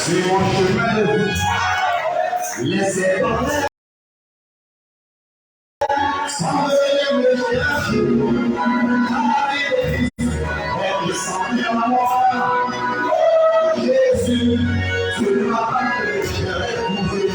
C'est mon chemin de vie. Laissez tomber. Sans me chercher. Et sans dire à moi. Jésus, tu ne m'as pas fait éprouver.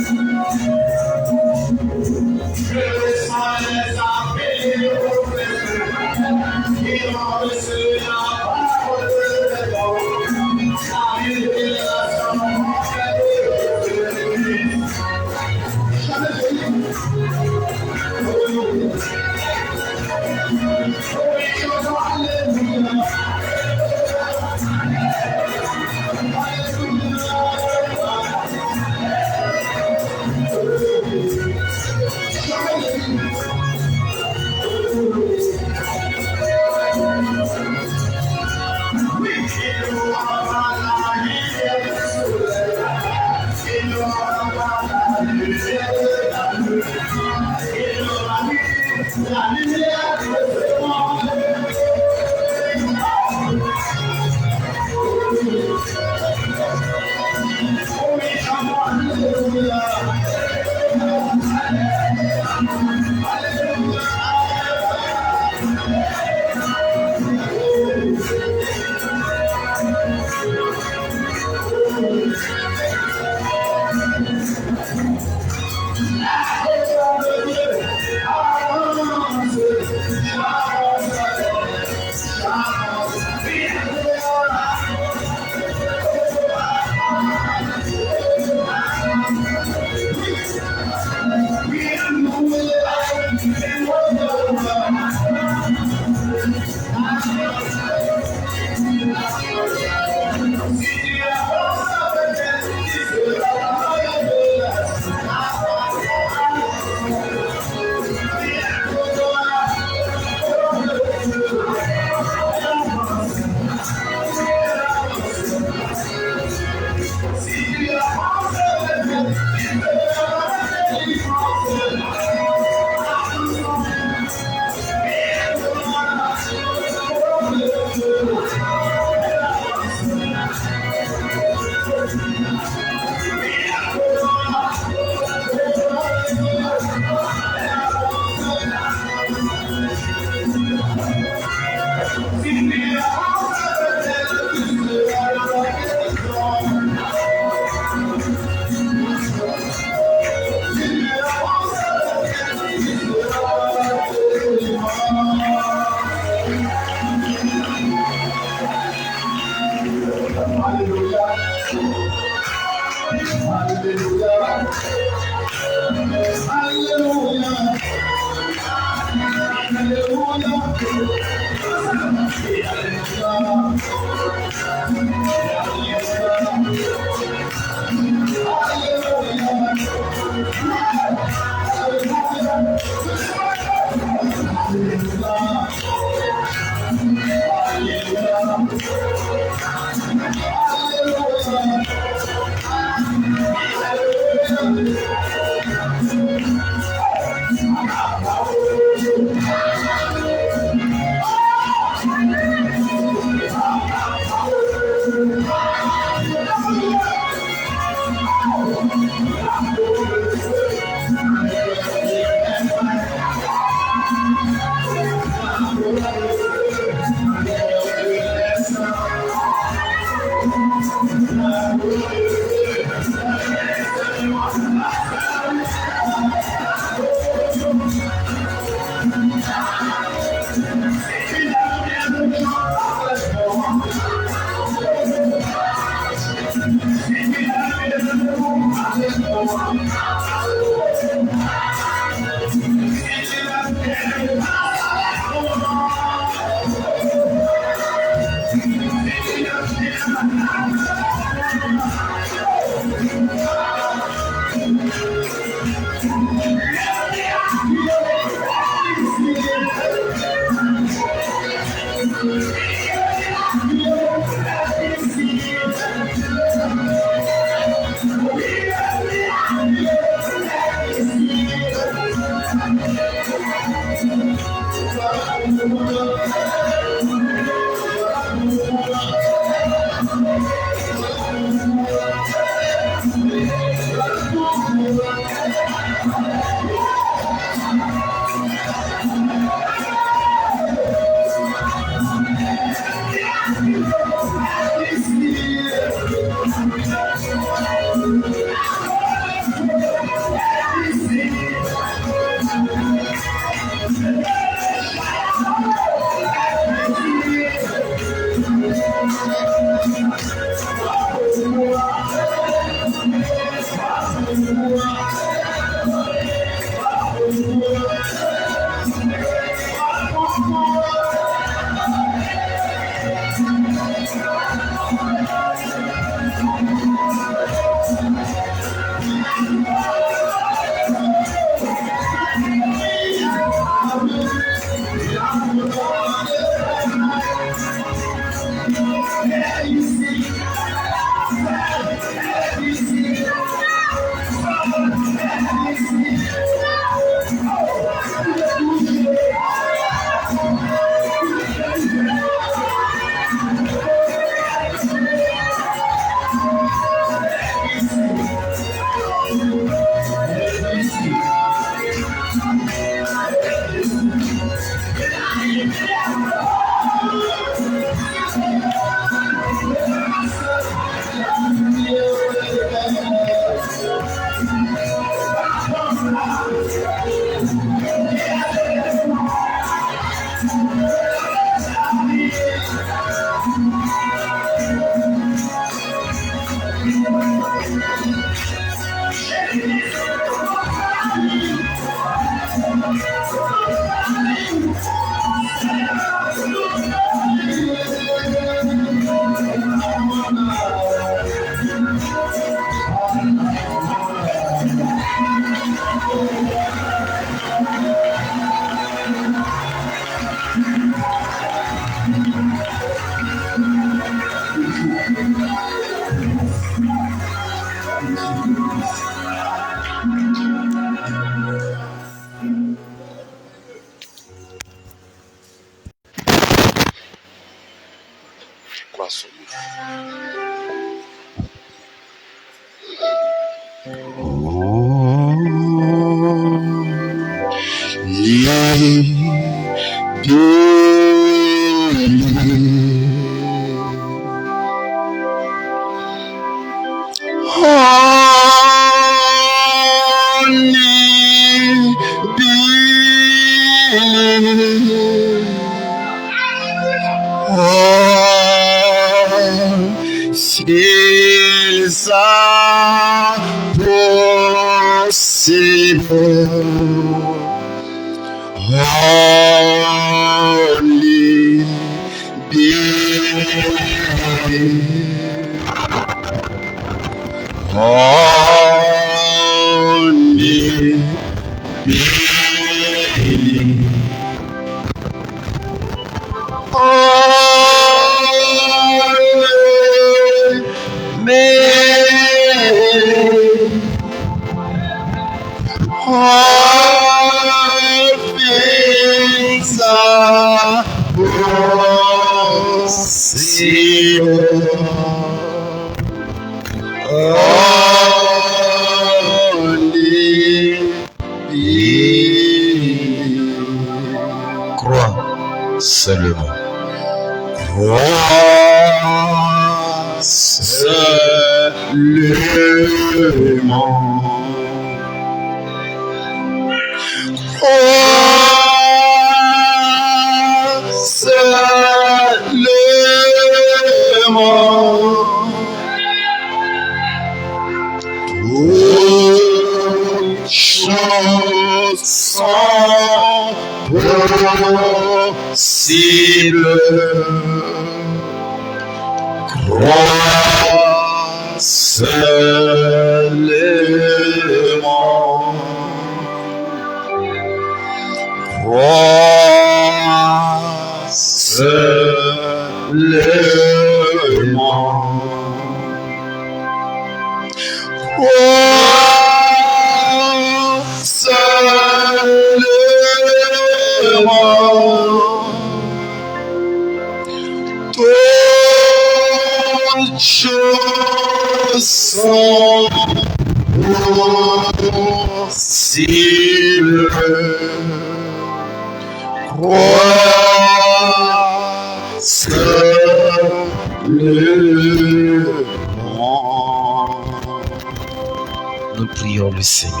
Nous prions le Seigneur.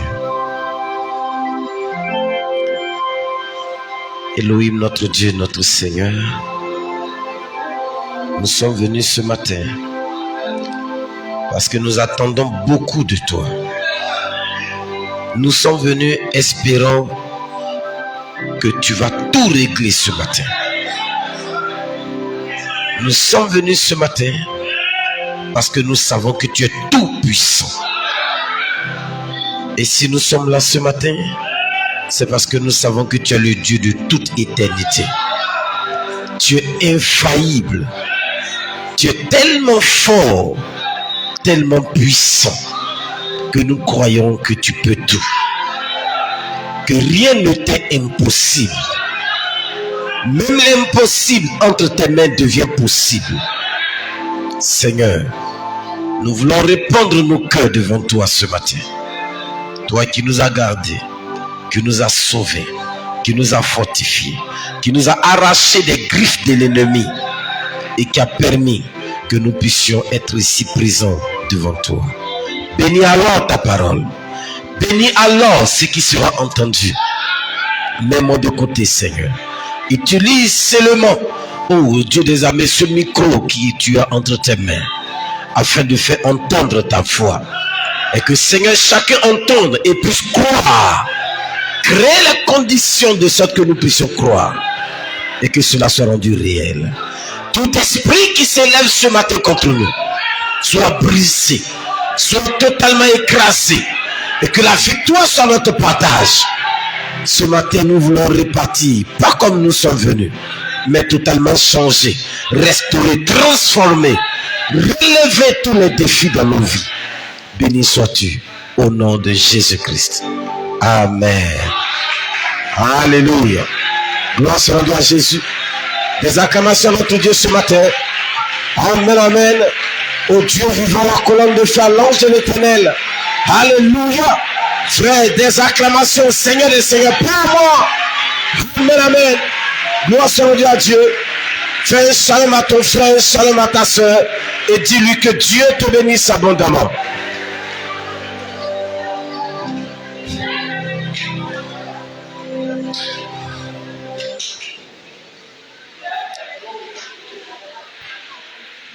Elohim, notre Dieu, notre Seigneur, nous sommes venus ce matin parce que nous attendons beaucoup de toi. Nous sommes venus espérant que tu vas tout régler ce matin. Nous sommes venus ce matin parce que nous savons que tu es tout puissant. Et si nous sommes là ce matin, c'est parce que nous savons que tu es le Dieu de toute éternité. Tu es infaillible. Tu es tellement fort, tellement puissant, que nous croyons que tu peux tout. Que rien ne t'est impossible. Même l'impossible entre tes mains devient possible. Seigneur, nous voulons répandre nos cœurs devant toi ce matin. Toi qui nous as gardés, qui nous as sauvés, qui nous a fortifiés, qui nous a arrachés des griffes de l'ennemi et qui a permis que nous puissions être ici présents devant toi. Bénis alors ta parole. Bénis alors ce qui sera entendu. Mets-moi de côté, Seigneur. Utilise seulement, oh Dieu des armées, ce micro qui tu as entre tes mains. afin de faire entendre ta voix. Et que Seigneur, chacun entende et puisse croire. Créer les conditions de sorte que nous puissions croire. Et que cela soit rendu réel. Tout esprit qui s'élève ce matin contre nous soit brisé, soit totalement écrasé. Et que la victoire soit notre partage. Ce matin, nous voulons repartir, pas comme nous sommes venus, mais totalement changer, restaurer, transformer, relever tous les défis dans nos vies. Béni sois-tu au nom de Jésus-Christ. Amen. Alléluia. Gloire soit rendue à Jésus. Des acclamations à notre Dieu ce matin. Amen, amen. Au Dieu vivant, la colonne de feu, l'ange de l'Éternel. Alléluia. Frère, des acclamations, Seigneur des Seigneurs, pour moi. Amen, amen. Gloire soit rendue à Dieu. Fais un shalom à ton frère, un shalom à ta soeur, et dis-lui que Dieu te bénisse abondamment.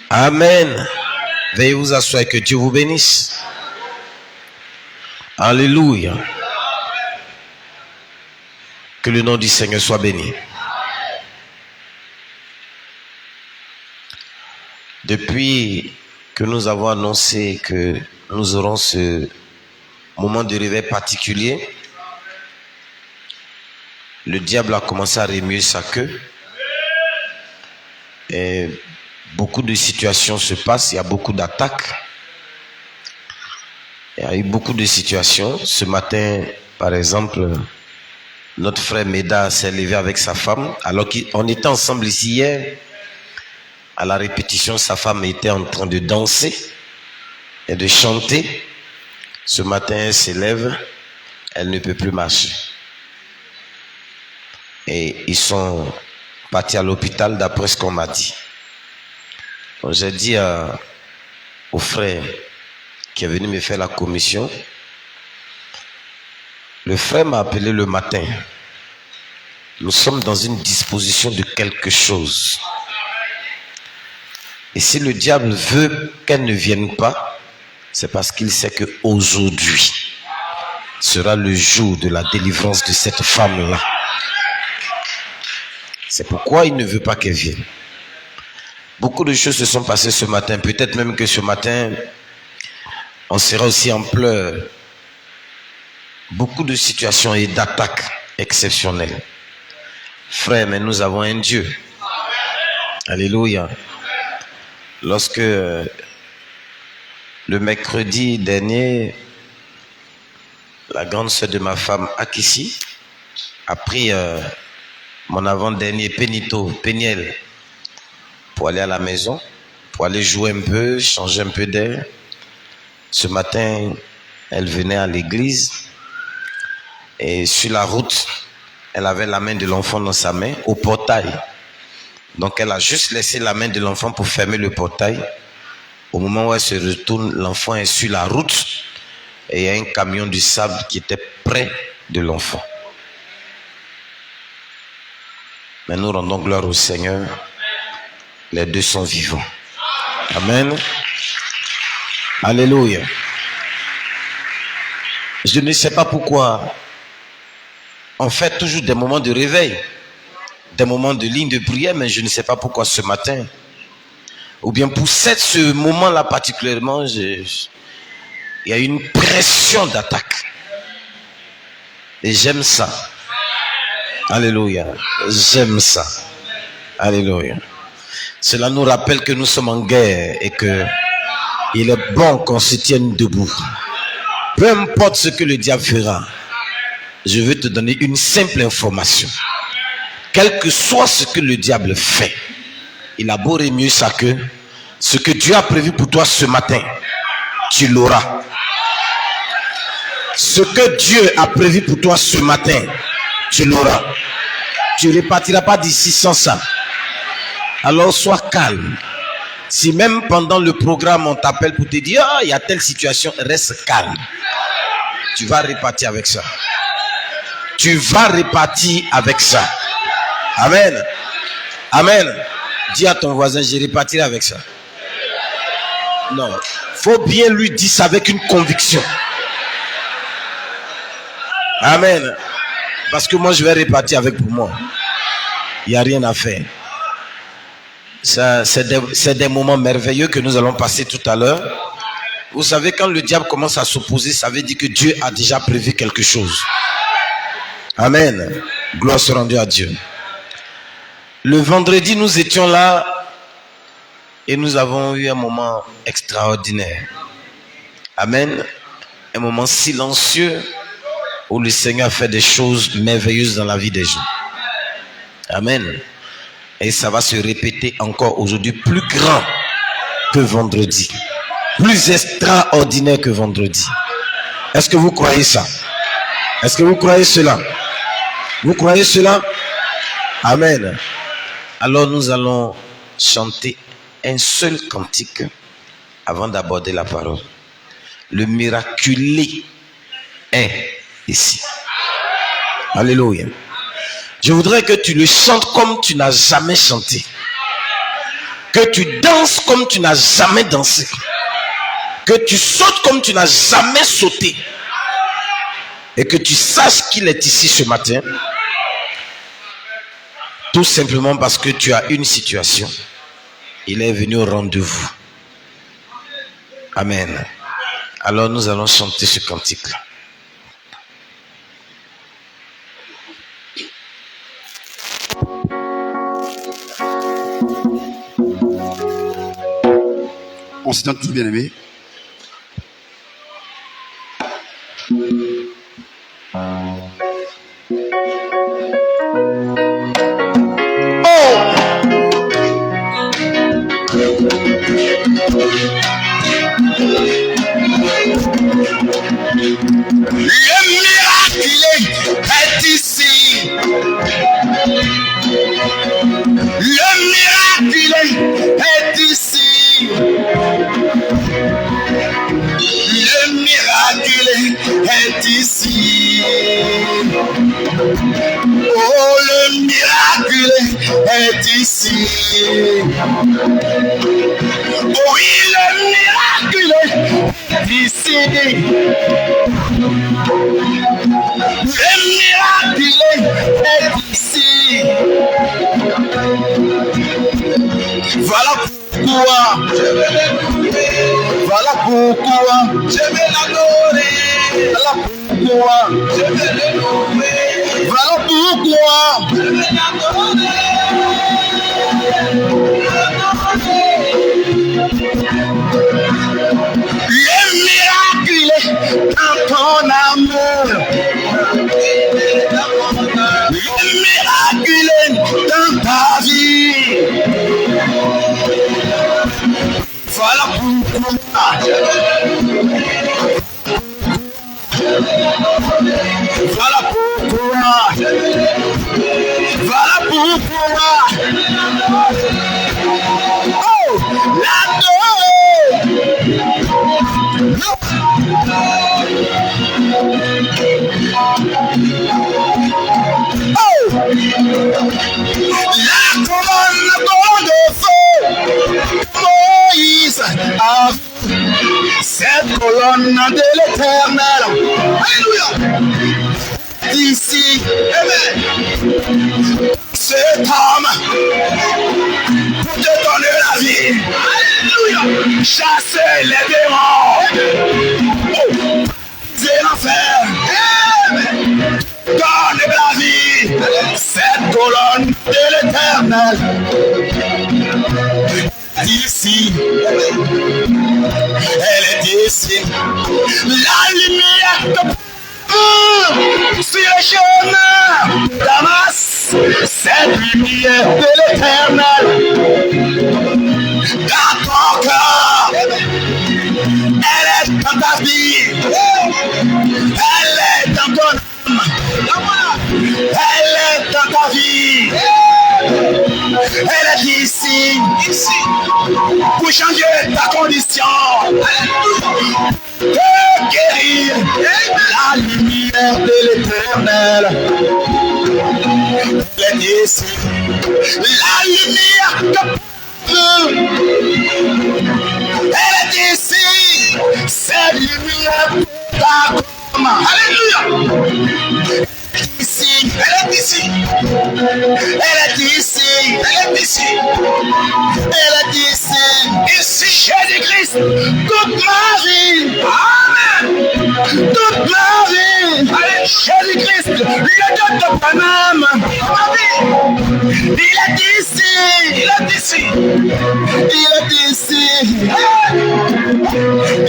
Amen. Veuillez vous asseoir et que Dieu vous bénisse. Alléluia. Que le nom du Seigneur soit béni. Depuis que nous avons annoncé que nous aurons ce moment de réveil particulier, le diable a commencé à remuer sa queue. Et beaucoup de situations se passent, il y a beaucoup d'attaques. Il y a eu beaucoup de situations. Ce matin, par exemple, notre frère Méda s'est levé avec sa femme. Alors qu'on était ensemble ici hier, à la répétition, sa femme était en train de danser et de chanter. Ce matin, elle s'élève, elle ne peut plus marcher. Et ils sont partis à l'hôpital d'après ce qu'on m'a dit. Donc j'ai dit au frère qui est venu me faire la commission, le frère m'a appelé le matin. Nous sommes dans une disposition de quelque chose. Et si le diable veut qu'elle ne vienne pas, c'est parce qu'il sait qu'aujourd'hui sera le jour de la délivrance de cette femme-là. C'est pourquoi il ne veut pas qu'elle vienne. Beaucoup de choses se sont passées ce matin. Peut-être même que ce matin, on sera aussi en pleurs. Beaucoup de situations et d'attaques exceptionnelles. Frère, mais nous avons un Dieu. Alléluia. Lorsque le mercredi dernier, la grande sœur de ma femme, Akissi, a pris mon avant-dernier Péniel, pour aller à la maison, pour aller jouer un peu, changer un peu d'air. Ce matin, elle venait à l'église et sur la route, elle avait la main de l'enfant dans sa main au portail. Donc elle a juste laissé la main de l'enfant pour fermer le portail. Au moment où elle se retourne, l'enfant est sur la route et il y a un camion de sable qui était près de l'enfant. Mais nous rendons gloire au Seigneur. Les deux sont vivants. Amen. Alléluia. Je ne sais pas pourquoi on fait toujours des moments de réveil, des moments de ligne de prière, mais je ne sais pas pourquoi ce matin, ou bien pour ce moment-là particulièrement, il y a une pression d'attaque. Et j'aime ça. Alléluia. J'aime ça. Alléluia. Cela nous rappelle que nous sommes en guerre et que il est bon qu'on se tienne debout. Peu importe ce que le diable fera, je veux te donner une simple information. Quel que soit ce que le diable fait, il a beau remuer sa queue, ce que Dieu a prévu pour toi ce matin, tu l'auras. Ce que Dieu a prévu pour toi ce matin, tu l'auras. Tu ne repartiras pas d'ici sans ça. Alors sois calme. Si même pendant le programme on t'appelle pour te dire il y a telle situation, reste calme. Tu vas repartir avec ça. Tu vas repartir avec ça. Amen. Amen. Dis à ton voisin, je repartirai avec ça. Non, faut bien lui dire ça avec une conviction. Amen. Parce que moi, je vais repartir avec pour moi. Il n'y a rien à faire. Ça, c'est des moments merveilleux que nous allons passer tout à l'heure. Vous savez, quand le diable commence à s'opposer, ça veut dire que Dieu a déjà prévu quelque chose. Amen. Gloire soit rendue à Dieu. Le vendredi, nous étions là et nous avons eu un moment extraordinaire. Amen. Un moment silencieux où le Seigneur fait des choses merveilleuses dans la vie des gens. Amen. Et ça va se répéter encore aujourd'hui, plus grand que vendredi. Plus extraordinaire que vendredi. Est-ce que vous croyez ça? Est-ce que vous croyez cela? Vous croyez cela? Amen. Alors nous allons chanter un seul cantique avant d'aborder la parole. Le miraculé est ici. Alléluia. Je voudrais que tu le chantes comme tu n'as jamais chanté. Que tu danses comme tu n'as jamais dansé. Que tu sautes comme tu n'as jamais sauté. Et que tu saches qu'il est ici ce matin. Tout simplement parce que tu as une situation. Il est venu au rendez-vous. Amen. Alors nous allons chanter ce cantique-là. On s'étend tous bien aimés. Le miracle est ici. Le miracle est ici. Le miracle est ici. Oh, le miracle est ici. Oui, le miracle est ici. Le miracle est ici. Voilà pourquoi. Voilà pourquoi. Je vais l'adorer. Voilà pourquoi. Je vais le louer. Voilà pourquoi. Je vais l'adorer. Le miracle dans ton amour. Le miracle dans ta vie. Voilà pourquoi. Voilà pourquoi. Voilà pourquoi. Oh, la colonne de feu, Moïse a vu cette colonne de l'Éternel. Alléluia. Ici, amen. Cet homme pour te donner la vie. Alléluia. Chasser les démons. Oh. C'est l'enfer. Amen. Donne la vie. Cette colonne de l'Éternel. Ici. Elle est ici. La lumière sur le chemin Damas. Cette lumière de l'Éternel. Dans ton corps. Elle est dans ta vie. Elle est dans ton âme. Elle est dans ta vie. Elle est ici. Pour changer ta condition. Te guérir. La lumière de l'Éternel. Elle est ici. La lumière de Dieu. Elle est est ici. Cette lumière Alléluia. Ici, elle est ici. Elle est ici. Elle est ici. Elle est ici. Ici, Jésus-Christ. Toute ma vie. Amen. Toute ma vie. Allez, Jésus-Christ. Le Dieu de Paname. Il est ici. Il est ici. Il est ici.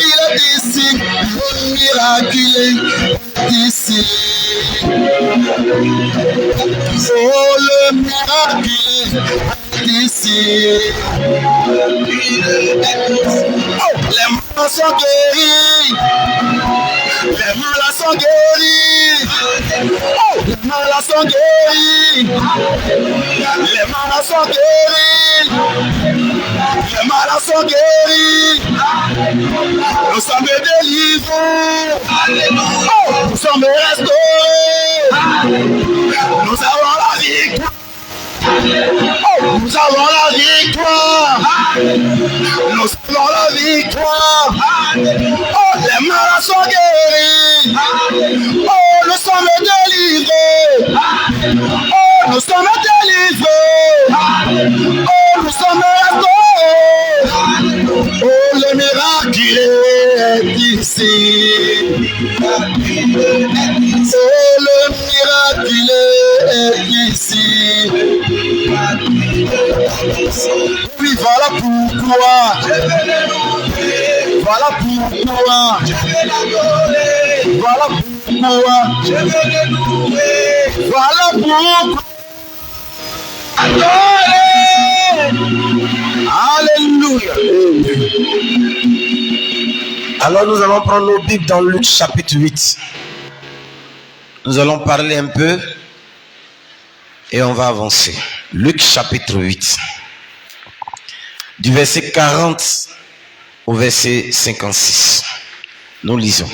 Il est ici. Le miracle est ici. Oh, le miracle est ici. Oh, les malades sont guéris. Les malades sont guéris. Oh, les malades sont guéris. Les malades sont guéris. Les malades sont guéris. Nous sommes délivrés. Oh, nous sommes restaurés. Nous avons la victoire. Oh, nous avons la victoire. Nous avons la victoire. Oh, les malades sont guéris. Oh, nous sommes délivrés. Oh, nous sommes délivrés. Oh, nous sommes restaurés. Oh, le miracle est ici. Oh, le miracle est ici. Oui, voilà pourquoi. Voilà pourquoi. Voilà pourquoi. Voilà pourquoi. Alléluia. Alors nous allons prendre nos Bibles dans Luc chapitre 8. Nous allons parler un peu et on va avancer. Luc chapitre 8. Du verset 40 au verset 56. Nous lisons.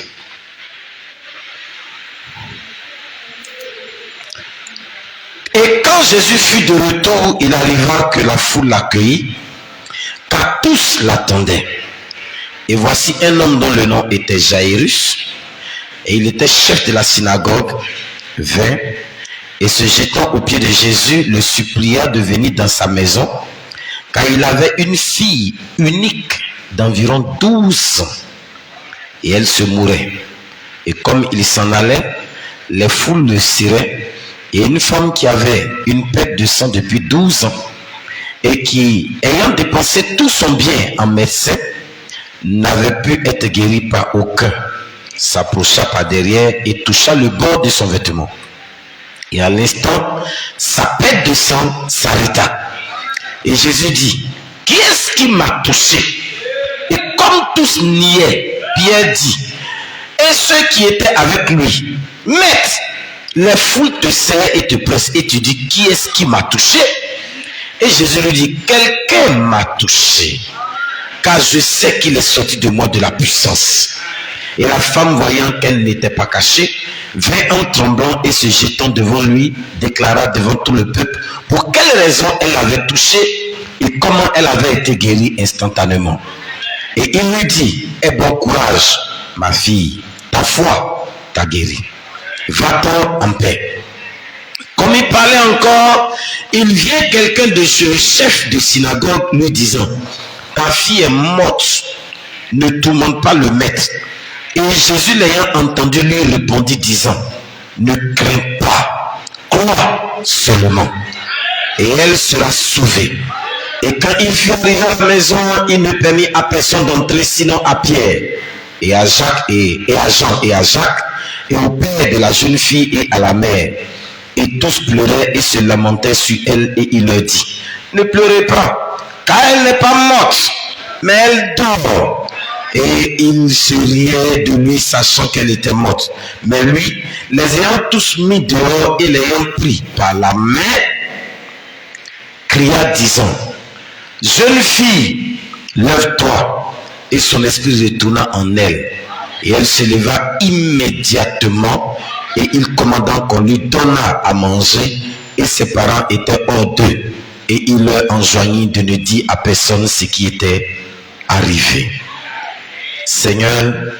Et quand Jésus fut de retour, il arriva que la foule l'accueillit, car tous l'attendaient. Et voici un homme dont le nom était Jairus, et il était chef de la synagogue, vint, et se jetant aux pieds de Jésus, le supplia de venir dans sa maison, car il avait une fille unique d'environ 12 ans, et elle se mourait. Et comme il s'en allait, les foules le serraient, et une femme qui avait une perte de sang depuis 12 ans, et qui, ayant dépensé tout son bien en médecin, n'avait pu être guérie par aucun, s'approcha par derrière et toucha le bord de son vêtement. Et à l'instant, sa perte de sang s'arrêta. Et Jésus dit, qui est-ce qui m'a touché? Et comme tous niaient, Pierre dit, et ceux qui étaient avec lui, maître, les foules te serrent et te pressent. Et tu dis, qui est-ce qui m'a touché? Et Jésus lui dit, quelqu'un m'a touché, car je sais qu'il est sorti de moi de la puissance. Et la femme, voyant qu'elle n'était pas cachée, vint en tremblant et se jetant devant lui, déclara devant tout le peuple pour quelle raison elle l'avait touché et comment elle avait été guérie instantanément. Et il lui dit, aie bon courage, ma fille, ta foi t'a guérie. Va-t'en en paix. Comme il parlait encore, il vient quelqu'un de ce chef de synagogue lui disant, ta fille est morte, ne tourmente pas le maître. Et Jésus l'ayant entendu lui répondit disant, ne crains pas, crois seulement, et elle sera sauvée. Et quand il fut arrivé à la maison, il ne permit à personne d'entrer sinon à Pierre, et à Jacques, et à Jean, et à Jacques, et au père de la jeune fille et à la mère. Et tous pleuraient et se lamentaient sur elle, et il leur dit, ne pleurez pas, car elle n'est pas morte, mais elle dort. Et il se riait de lui, sachant qu'elle était morte. Mais lui, les ayant tous mis dehors et l'ayant pris par la main, cria disant, jeune fille, lève-toi. Et son esprit retourna en elle. Et elle se leva immédiatement, et il commanda qu'on lui donnât à manger, et ses parents étaient hors d'eux. Et il leur enjoignit de ne dire à personne ce qui était arrivé. Seigneur,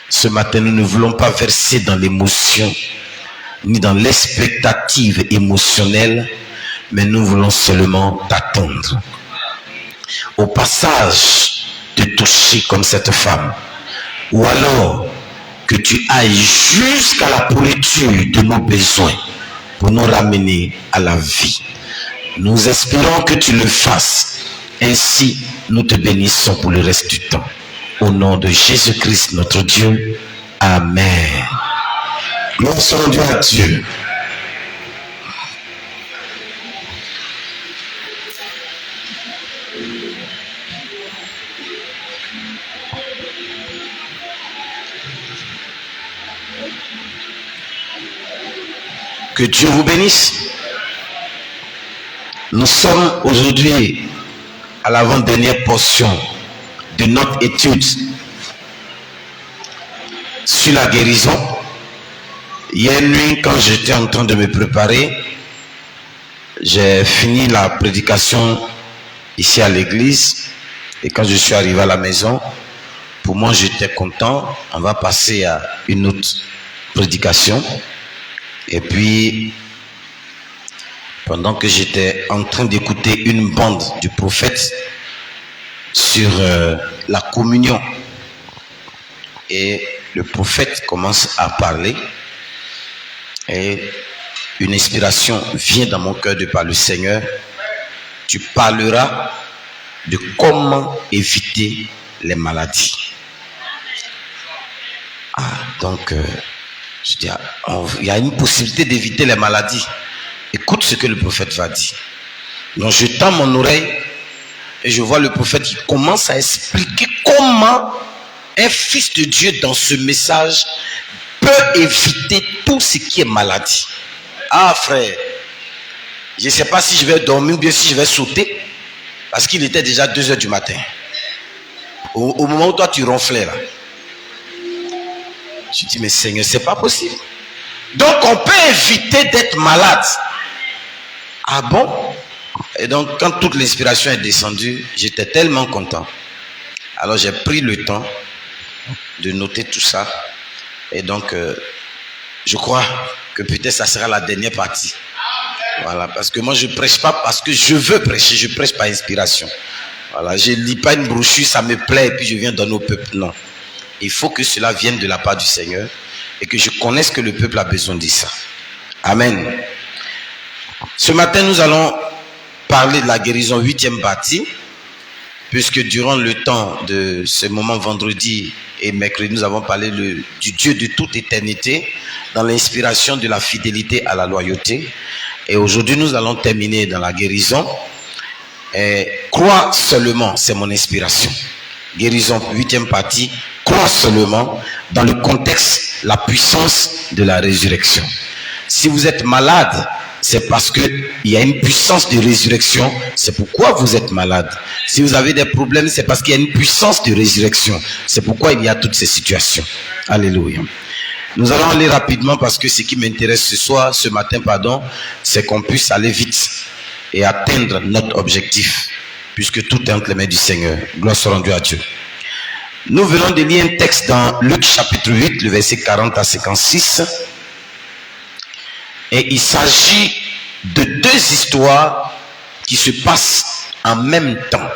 ce matin, nous ne voulons pas verser dans l'émotion, ni dans l'expectative émotionnelle, mais nous voulons seulement t'attendre. Au passage, te toucher comme cette femme, ou alors que tu ailles jusqu'à la pourriture de nos besoins pour nous ramener à la vie. Nous espérons que tu le fasses. Ainsi, nous te bénissons pour le reste du temps. Au nom de Jésus-Christ, notre Dieu. Amen. Gloire soit rendue à Dieu. Que Dieu vous bénisse. Nous sommes aujourd'hui à l'avant-dernière portion de notre étude sur la guérison. Hier nuit, quand j'étais en train de me préparer, j'ai fini la prédication ici à l'église. Et quand je suis arrivé à la maison, pour moi j'étais content. On va passer à une autre prédication. Et puis, pendant que j'étais en train d'écouter une bande du prophète sur la communion, et le prophète commence à parler, et une inspiration vient dans mon cœur de par le Seigneur. Tu parleras de comment éviter les maladies. Donc, je dis, il y a une possibilité d'éviter les maladies. Écoute ce que le prophète va dire. Donc je tends mon oreille et je vois le prophète qui commence à expliquer comment un fils de Dieu dans ce message peut éviter tout ce qui est maladie. Ah frère, je ne sais pas si je vais dormir ou bien si je vais sauter, parce qu'il était déjà 2 heures du matin. Au moment où toi tu ronflais là. Je dis, mais Seigneur, c'est pas possible. Donc, on peut éviter d'être malade. Ah bon? Et donc, quand toute l'inspiration est descendue, j'étais tellement content. Alors, j'ai pris le temps de noter tout ça. Et donc, je crois que peut-être ça sera la dernière partie. Voilà, parce que moi, je prêche pas parce que je veux prêcher. Je prêche par inspiration. Voilà, je lis pas une brochure, ça me plaît et puis je viens donner au peuple. Non. Il faut que cela vienne de la part du Seigneur et que je connaisse que le peuple a besoin de ça. Amen. Ce matin, nous allons parler de la guérison 8e partie, puisque durant le temps de ce moment vendredi et mercredi, nous avons parlé du Dieu de toute éternité dans l'inspiration de la fidélité à la loyauté. Et aujourd'hui, nous allons terminer dans la guérison. Et crois seulement, c'est mon inspiration. Guérison 8e partie. Crois seulement dans le contexte, la puissance de la résurrection. Si vous êtes malade, c'est parce qu'il y a une puissance de résurrection. C'est pourquoi vous êtes malade. Si vous avez des problèmes, c'est parce qu'il y a une puissance de résurrection. C'est pourquoi il y a toutes ces situations. Alléluia. Nous allons aller rapidement parce que ce qui m'intéresse ce matin, c'est qu'on puisse aller vite et atteindre notre objectif, puisque tout est entre les mains du Seigneur. Gloire soit rendue à Dieu. Nous venons de lire un texte dans Luc chapitre 8, le verset 40 à 56. Et il s'agit de 2 histoires qui se passent en même temps.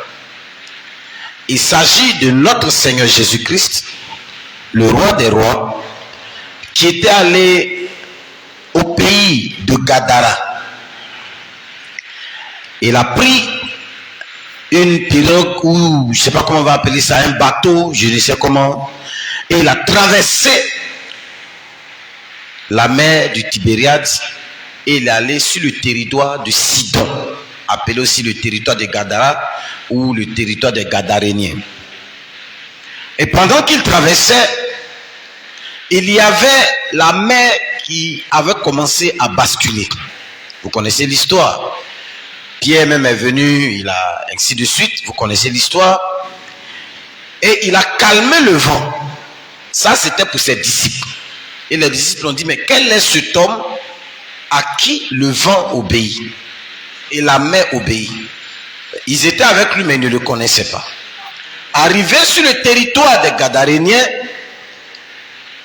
Il s'agit de notre Seigneur Jésus-Christ, le roi des rois, qui était allé au pays de Gadara. Il a pris une pirogue ou je ne sais pas comment on va appeler ça, un bateau, je ne sais comment, et il a traversé la mer du Tibériade et il est allé sur le territoire de Sidon, appelé aussi le territoire de Gadara ou le territoire des Gadaréniens. Et pendant qu'il traversait, il y avait la mer qui avait commencé à basculer. Vous connaissez l'histoire. Pierre même est venu, il a ainsi de suite, vous connaissez l'histoire. Et il a calmé le vent. Ça, c'était pour ses disciples. Et les disciples ont dit, mais quel est cet homme à qui le vent obéit et la mer obéit? Ils étaient avec lui, mais ils ne le connaissaient pas. Arrivé sur le territoire des Gadaréniens,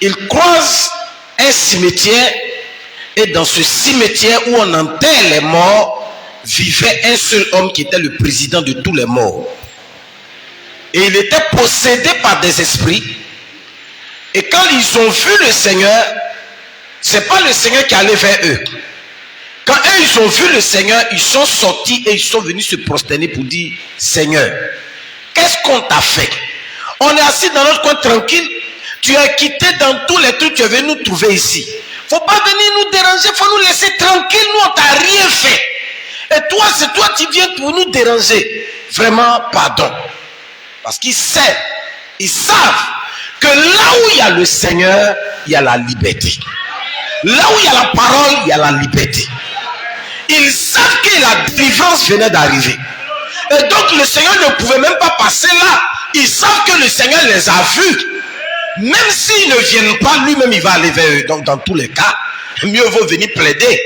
il croise un cimetière et dans ce cimetière où on enterre les morts, vivait un seul homme qui était le président de tous les morts. Et il était possédé par des esprits. Et quand ils ont vu le Seigneur, c'est pas le Seigneur qui allait vers eux. Quand eux, ils ont vu le Seigneur, ils sont sortis et ils sont venus se prosterner pour dire, Seigneur, qu'est-ce qu'on t'a fait? On est assis dans notre coin tranquille. Tu as quitté dans tous les trucs, tu es venu nous trouver ici. Faut pas venir nous déranger, faut nous laisser tranquille. Nous, on t'a rien fait. Et toi, c'est toi qui viens pour nous déranger. Vraiment, pardon. Parce qu'ils savent que là où il y a le Seigneur, il y a la liberté. Là où il y a la parole, il y a la liberté. Ils savent que la délivrance venait d'arriver. Et donc le Seigneur ne pouvait même pas passer là. Ils savent que le Seigneur les a vus. Même s'ils ne viennent pas, lui-même il va aller vers eux. Donc dans tous les cas, mieux vaut venir plaider.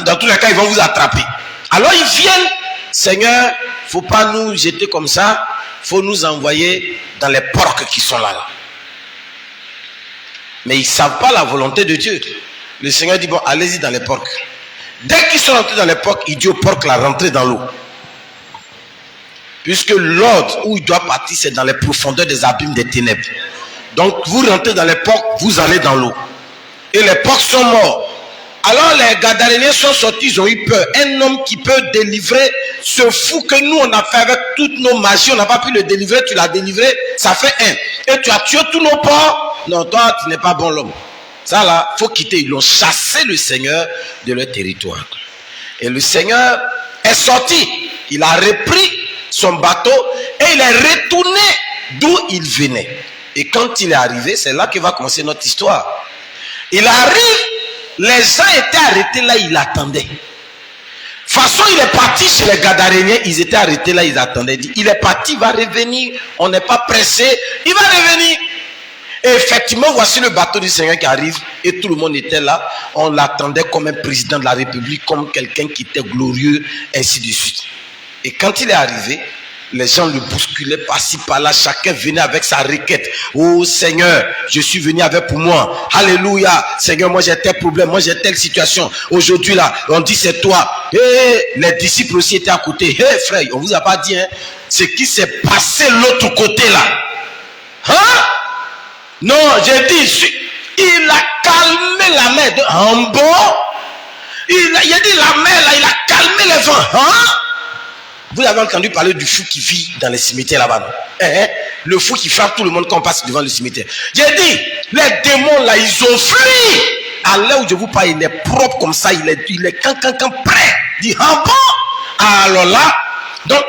Dans tous les cas, ils vont vous attraper. Alors ils viennent. Seigneur, faut pas nous jeter comme ça. Faut nous envoyer dans les porcs qui sont là. Mais ils ne savent pas la volonté de Dieu. Le Seigneur dit, bon, allez-y dans les porcs. Dès qu'ils sont rentrés dans les porcs, il dit aux porcs la rentrer dans l'eau. Puisque l'ordre où il doit partir, c'est dans les profondeurs des abîmes des ténèbres. Donc, vous rentrez dans les porcs, vous allez dans l'eau. Et les porcs sont morts. Alors, les Gadaréniens sont sortis, ils ont eu peur. Un homme qui peut délivrer ce fou que nous, on a fait avec toutes nos magies, on n'a pas pu le délivrer, tu l'as délivré, ça fait un. Et tu as tué tous nos porcs. Non, toi, tu n'es pas bon l'homme. Ça là, il faut quitter. Ils ont chassé le Seigneur de leur territoire. Et le Seigneur est sorti. Il a repris son bateau et il est retourné d'où il venait. Et quand il est arrivé, c'est là que va commencer notre histoire. Il arrive, les gens étaient arrêtés là, ils attendaient. De toute façon, il est parti chez les Gadaréniens, ils étaient arrêtés là, ils attendaient. Il est parti, il va revenir, on n'est pas pressé, il va revenir. Et effectivement, voici le bateau du Seigneur qui arrive et tout le monde était là. On l'attendait comme un président de la République, comme quelqu'un qui était glorieux, ainsi de suite. Et quand il est arrivé, les gens le bousculaient par-ci, par-là. Chacun venait avec sa requête. Oh Seigneur, je suis venu avec pour moi. Alléluia. Seigneur, moi j'ai tel problème, moi j'ai telle situation. Aujourd'hui là, on dit c'est toi. Et les disciples aussi étaient à côté. Hé frère, on vous a pas dit hein, ce qui s'est passé de l'autre côté là. Hein? Non, j'ai dit, il a calmé la mer. En bon, il a dit la mer là, il a calmé les vents. Hein? Vous avez entendu parler du fou qui vit dans les cimetières là-bas, non? Le fou qui frappe tout le monde quand on passe devant le cimetière. J'ai dit, les démons là, ils ont fui. À l'heure où je vous parle, il est propre comme ça, il est quand prêt. Il dit, ah bon? Alors là, donc,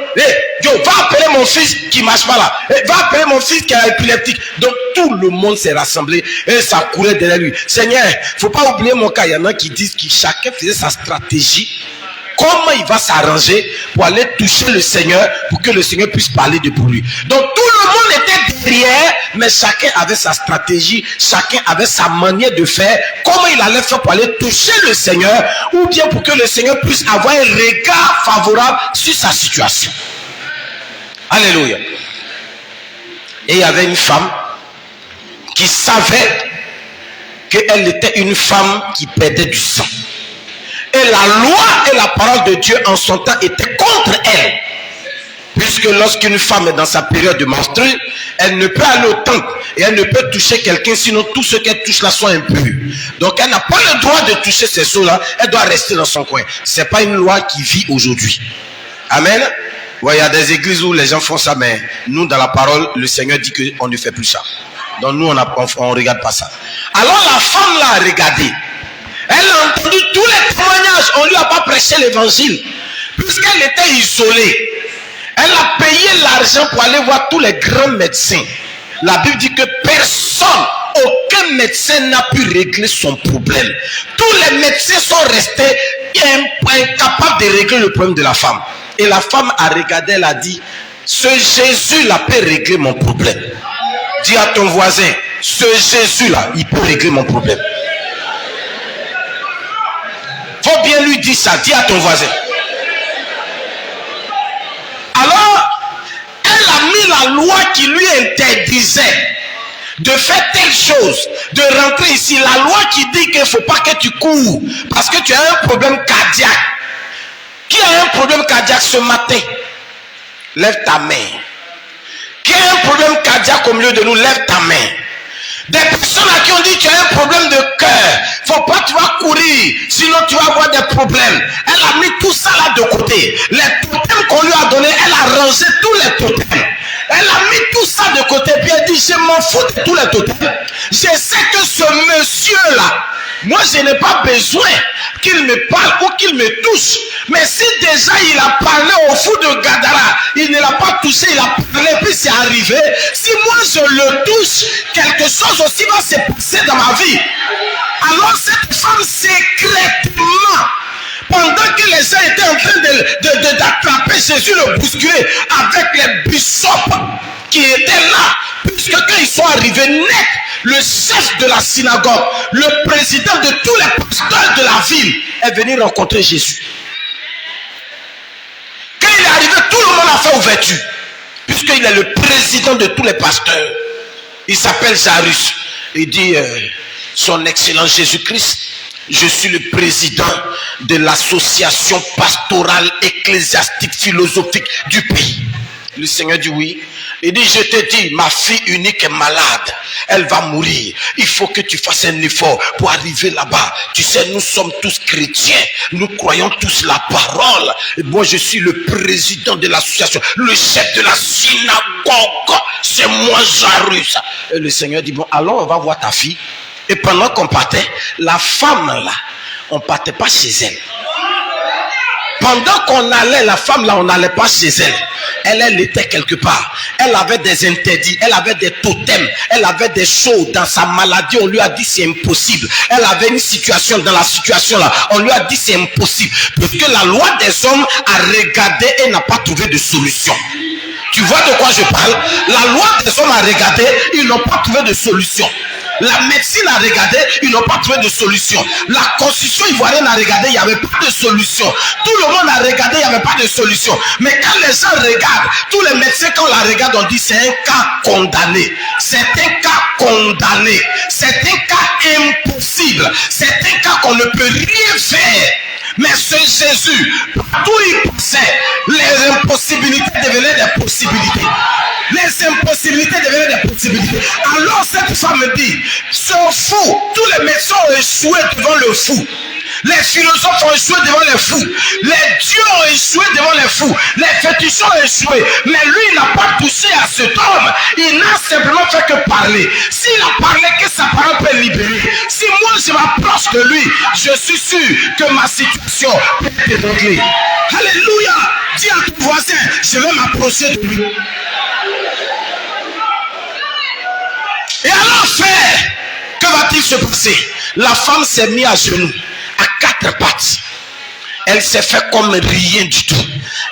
va appeler mon fils qui ne marche pas là. Va appeler mon fils qui est épileptique. Donc, tout le monde s'est rassemblé et ça courait derrière lui. Seigneur, il ne faut pas oublier mon cas. Il y en a qui disent que chacun faisait sa stratégie. Comment il va s'arranger pour aller toucher le Seigneur pour que le Seigneur puisse parler de pour lui. Donc, tout le monde était derrière, mais chacun avait sa stratégie, chacun avait sa manière de faire. Comment il allait faire pour aller toucher le Seigneur ou bien pour que le Seigneur puisse avoir un regard favorable sur sa situation. Alléluia. Et il y avait une femme qui savait qu'elle était une femme qui perdait du sang. Et la loi et la parole de Dieu en son temps étaient contre elle. Puisque lorsqu'une femme est dans sa période de menstrue, elle ne peut aller au temple et elle ne peut toucher quelqu'un, sinon tout ce qu'elle touche là soit impur. Donc elle n'a pas le droit de toucher ces choses-là, elle doit rester dans son coin. Ce n'est pas une loi qui vit aujourd'hui. Amen. Ouais, il y a des églises où les gens font ça, mais nous dans la parole, le Seigneur dit qu'on ne fait plus ça. Donc nous on ne regarde pas ça. Alors la femme là a regardé. Elle a entendu tous les témoignages. On ne lui a pas prêché l'évangile. Puisqu'elle était isolée. Elle a payé l'argent pour aller voir tous les grands médecins. La Bible dit que aucun médecin n'a pu régler son problème. Tous les médecins sont restés incapables de régler le problème de la femme. Et la femme a regardé, elle a dit, ce Jésus-là peut régler mon problème. Dis à ton voisin, ce Jésus-là, il peut régler mon problème. Faut bien lui dire ça, dis à ton voisin. Alors, elle a mis la loi qui lui interdisait de faire telle chose, de rentrer ici, la loi qui dit qu'il ne faut pas que tu cours parce que tu as un problème cardiaque. Qui a un problème cardiaque ce matin? Lève ta main. Qui a un problème cardiaque au milieu de nous? Lève ta main. Des personnes à qui on dit tu as un problème de cœur, faut pas que tu vas courir, sinon tu vas avoir des problèmes. Elle a mis tout ça là de côté. Les totems qu'on lui a donné, elle a rangé tous les totems. Elle a mis tout ça de côté, puis elle dit je m'en fous de tous les totems. Je sais que ce monsieur là, moi je n'ai pas besoin qu'il me parle ou qu'il me touche. Mais si déjà il a parlé au fou de Gadara, il ne l'a pas touché, il a parlé, puis c'est arrivé. Si moi je le touche, quelque chose aussi va se passer dans ma vie. Alors cette femme secrètement, pendant que les gens étaient en train d'attraper Jésus, le bousculer avec les bishops qui étaient là, puisque quand ils sont arrivés net, le chef de la synagogue, le président de tous les pasteurs de la ville est venu rencontrer Jésus. Quand il est arrivé, tout le monde a fait ouverture, puisqu'il est le président de tous les pasteurs. Il s'appelle Jairus. Il dit, son excellence Jésus-Christ, je suis le président de l'association pastorale, ecclésiastique, philosophique du pays. Le Seigneur dit oui. Il dit, je te dis, ma fille unique est malade. Elle va mourir. Il faut que tu fasses un effort pour arriver là-bas. Tu sais, nous sommes tous chrétiens. Nous croyons tous la parole. Et moi, je suis le président de l'association, le chef de la synagogue. C'est moi, Jairus. Et le Seigneur dit, bon, allons, on va voir ta fille. Et pendant qu'on partait, la femme là, on partait pas chez elle. Pendant qu'on allait, la femme là, on n'allait pas chez elle. Elle était quelque part. Elle avait des interdits, elle avait des totems, elle avait des choses dans sa maladie. On lui a dit c'est impossible. Elle avait une situation, dans la situation là, on lui a dit c'est impossible. Parce que la loi des hommes a regardé et n'a pas trouvé de solution. Tu vois de quoi je parle? La loi des hommes a regardé, ils n'ont pas trouvé de solution. La médecine a regardé, ils n'ont pas trouvé de solution. La constitution ivoirienne a regardé, il n'y avait pas de solution. Tout le monde a regardé, il n'y avait pas de solution. Mais quand les gens regardent, tous les médecins, quand on la regarde, on dit c'est un cas condamné. C'est un cas condamné. C'est un cas impossible. C'est un cas qu'on ne peut rien faire. Mais ce Jésus, partout il passait, les impossibilités devenaient des possibilités. Les impossibilités devenaient des possibilités. Alors cette femme dit, ce fou, tous les médecins ont échoué devant le fou. Les philosophes ont échoué devant les fous. Les dieux ont échoué devant les fous. Les féticheurs ont échoué. Mais lui, il n'a pas touché à cet homme. Il n'a simplement fait que parler. S'il a parlé, que sa parole peut libérer. Si moi, je m'approche de lui, je suis sûr que ma situation peut être réglée. Alléluia. Dis à ton voisin, je vais m'approcher de lui. Et alors, frère, que va-t-il se passer? La femme s'est mise à genoux, à quatre pattes. Elle s'est fait comme rien du tout.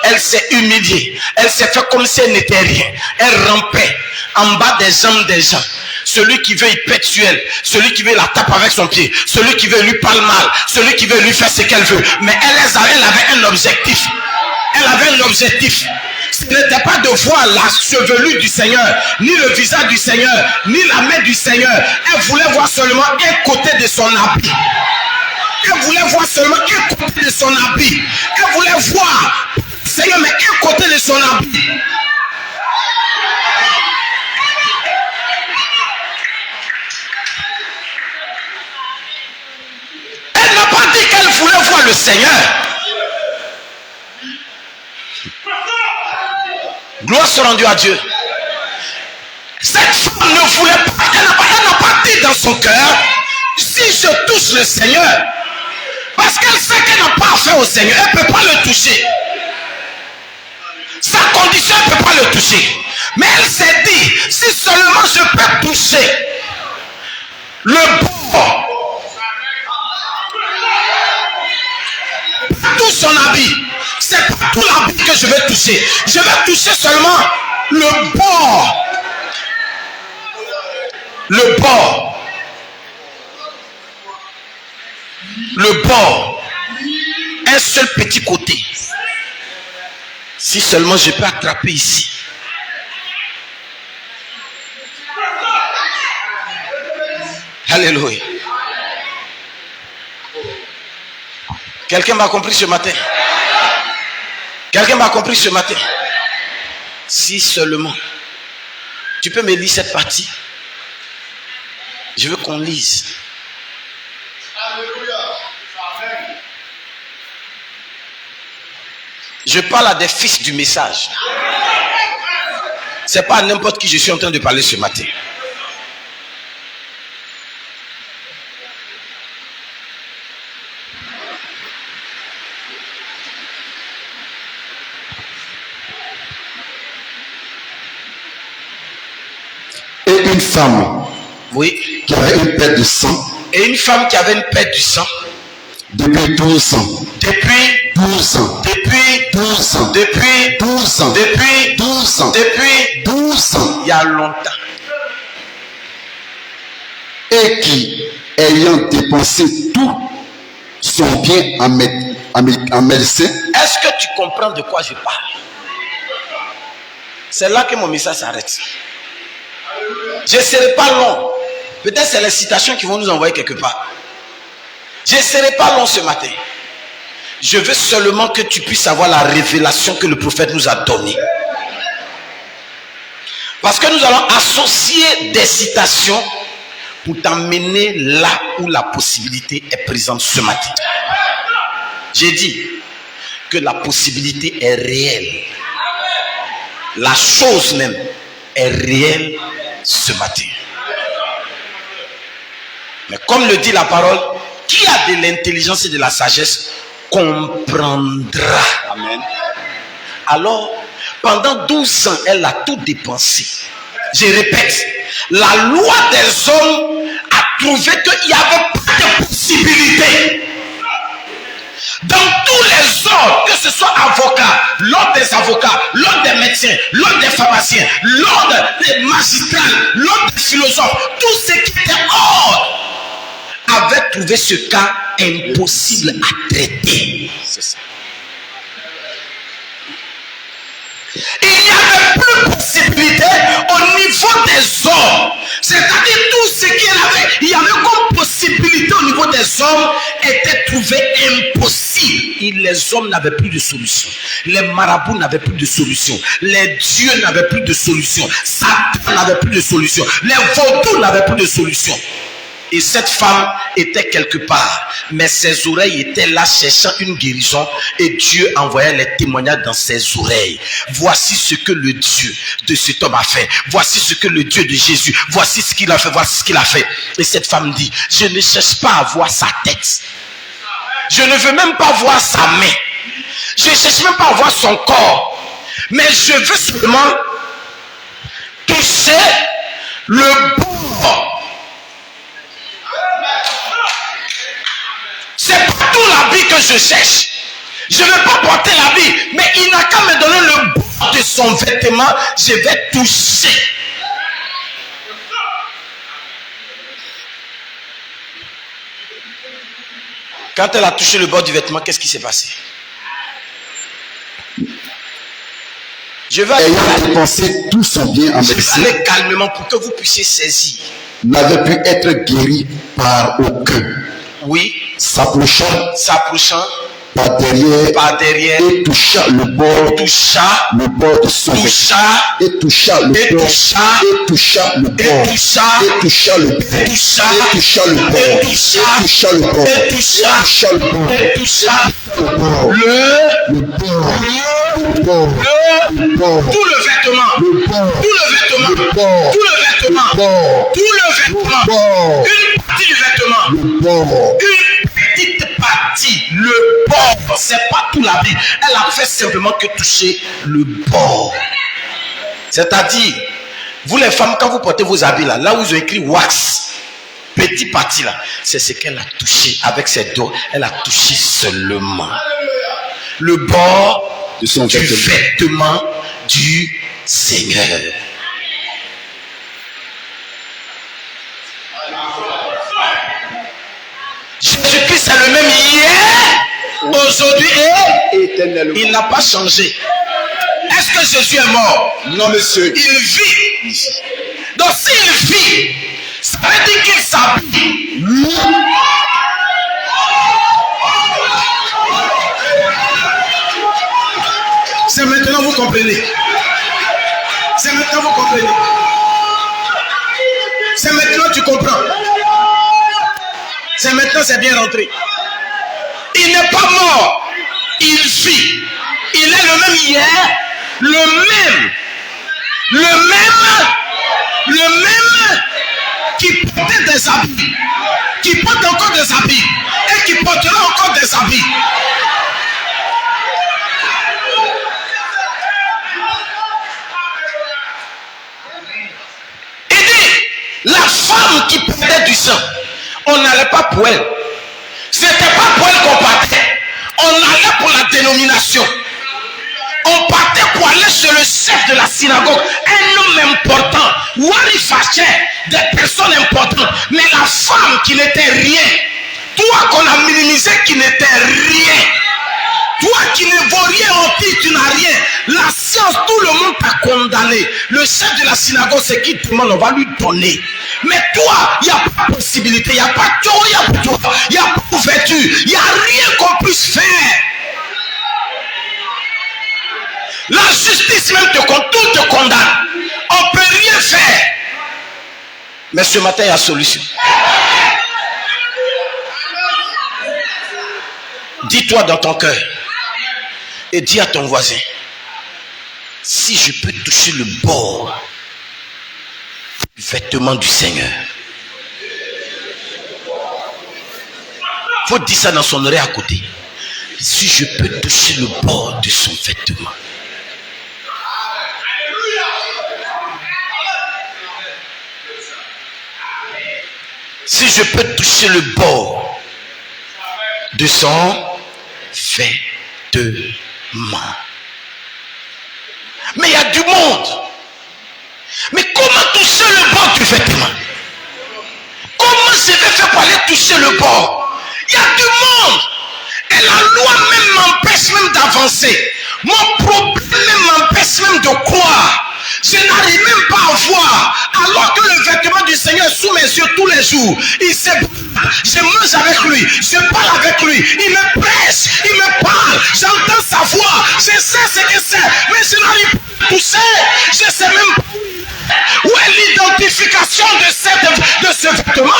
Elle s'est humiliée. Elle s'est fait comme si elle n'était rien. Elle rampait en bas des jambes des gens. Celui qui veut, il pète sur elle. Celui qui veut, la tape avec son pied. Celui qui veut, lui parle mal. Celui qui veut, lui faire ce qu'elle veut. Mais elle avait un objectif. Elle avait un objectif. Ce n'était pas de voir la chevelure du Seigneur, ni le visage du Seigneur, ni la main du Seigneur. Elle voulait voir seulement un côté de son habit. Elle voulait voir seulement un côté de son habit. Elle voulait voir, Seigneur, mais un côté de son habit. Elle n'a pas dit qu'elle voulait voir le Seigneur. Gloire soit rendue à Dieu. Cette femme ne voulait pas, elle n'a pas dit dans son cœur, si je touche le Seigneur, parce qu'elle sait qu'elle n'a pas affaire au Seigneur, elle ne peut pas le toucher. Sa condition, elle ne peut pas le toucher. Mais elle s'est dit, si seulement je peux toucher le bord, tout son habit, c'est pas tout l'habit que je vais toucher. Je vais toucher seulement le bord. Le bord. Le bord. Un seul petit côté. Si seulement je peux attraper ici. Alléluia. Quelqu'un m'a compris ce matin? Quelqu'un m'a compris ce matin? Si seulement tu peux me lire cette partie. Je veux qu'on lise. Je parle à des fils du message. C'est pas à n'importe qui je suis en train de parler ce matin. Et une femme, oui, qui avait une perte de sang. Et une femme qui avait une perte du sang. Depuis 12 ans. Depuis 12 ans. Depuis 12 ans. Depuis 12 ans. Depuis 12 ans. Depuis 12 ans. Il y a longtemps. Et qui, ayant dépensé tout son bien en médecin. Est-ce que tu comprends de quoi je parle? C'est là que mon message s'arrête. Je ne serai pas long. Peut-être c'est les citations qui vont nous envoyer quelque part. Je ne serai pas long ce matin. Je veux seulement que tu puisses avoir la révélation que le prophète nous a donnée. Parce que nous allons associer des citations pour t'emmener là où la possibilité est présente ce matin. J'ai dit que la possibilité est réelle. La chose même est réelle ce matin. Mais comme le dit la parole, qui a de l'intelligence et de la sagesse comprendra. Amen. Alors, pendant 12 ans, elle a tout dépensé. Je répète, la loi des hommes a trouvé qu'il n'y avait pas de possibilité. Dans tous les ordres, que ce soit avocat, l'ordre des avocats, l'ordre des médecins, l'ordre des pharmaciens, l'ordre des magistrats, l'ordre des philosophes, tout ce qui était ordre avait trouvé ce cas impossible à traiter. C'est ça. Il n'y avait plus de possibilité au niveau des hommes. C'est-à-dire tout ce il y avait comme possibilité au niveau des hommes était trouvé impossible. Et les hommes n'avaient plus de solution. Les marabouts n'avaient plus de solution. Les dieux n'avaient plus de solution. Satan n'avait plus de solution. Les vaudous n'avaient plus de solution. Et cette femme était quelque part, mais ses oreilles étaient là cherchant une guérison et Dieu envoyait les témoignages dans ses oreilles. Voici ce que le Dieu de cet homme a fait. Voici ce que le Dieu de Jésus, voici ce qu'il a fait, voici ce qu'il a fait. Et cette femme dit, je ne cherche pas à voir sa tête. Je ne veux même pas voir sa main. Je ne cherche même pas à voir son corps. Mais je veux seulement toucher le bout. C'est pas tout l'habit que je cherche. Je ne vais pas porter l'habit, mais il n'a qu'à me donner le bout de son vêtement. Je vais toucher. Quand elle a touché le bord du vêtement, qu'est-ce qui s'est passé? Je vais dépenser tout son bien en médecin. Aller calmement pour que vous puissiez saisir. N'avait pu être guéri par aucun. Oui. S'approchant par derrière et toucha le bord de son vêtement et toucha le bord et toucha le bord et toucha le bord et toucha le bord et toucha le bord et toucha le bord et toucha le bord tout le vêtement une partie du vêtement une petite partie, le bord, c'est pas tout l'habit. Elle a fait simplement que toucher le bord. C'est-à-dire, vous les femmes, quand vous portez vos habits là où ils ont écrit wax, petit partie là, c'est ce qu'elle a touché avec ses doigts. Elle a touché seulement le bord de son vêtement du Seigneur. Jésus-Christ est le même hier, aujourd'hui et éternellement. Il n'a pas changé. Est-ce que Jésus est mort? Non, monsieur. Il vit. Donc s'il vit, ça veut dire qu'il s'habille. comprenez. C'est maintenant vous comprenez. C'est maintenant tu comprends. C'est maintenant c'est bien rentré. Il n'est pas mort. Il vit. Il est le même hier. Le même qui portait des habits. Qui porte encore des habits. Et qui portera encore des habits. La femme qui perdait du sang, on n'allait pas pour elle. C'était pas pour elle qu'on partait. On allait pour la dénomination. On partait pour aller chez le chef de la synagogue, un homme important. Wari fâchait des personnes importantes. Mais la femme qui n'était rien, toi qu'on a minimisé qui n'était rien, toi qui ne vaux rien en qui tu n'as rien. La science, tout le monde t'a condamné. Le chef de la synagogue, c'est qui demande, on va lui donner. Mais toi, il n'y a pas de possibilité, il n'y a pas de toi, il n'y a pas d'ouverture, il n'y a rien qu'on puisse faire. La justice même tout te condamne. On ne peut rien faire. Mais ce matin, il y a solution. Dis-toi dans ton cœur et dis à ton voisin, si je peux toucher le bord du vêtement du Seigneur. Faut dire ça dans son oreille à côté. Si je peux toucher le bord de son vêtement. Si je peux toucher le bord de son vêtement. Mais il y a du monde. Mais comment toucher le bord du vêtement? Comment je vais faire pour aller toucher le bord? Il y a du monde. Et la loi même m'empêche même d'avancer. Mon problème même m'empêche même de croire. Je n'arrive même pas à voir. Alors que le vêtement du Seigneur est sous mes yeux tous les jours. Il sait, je mange avec lui, je parle avec lui, il me presse, il me parle, j'entends sa voix, je sais ce que c'est, mais je n'arrive pas à toucher. Je ne sais même pas où est l'identification de ce vêtement.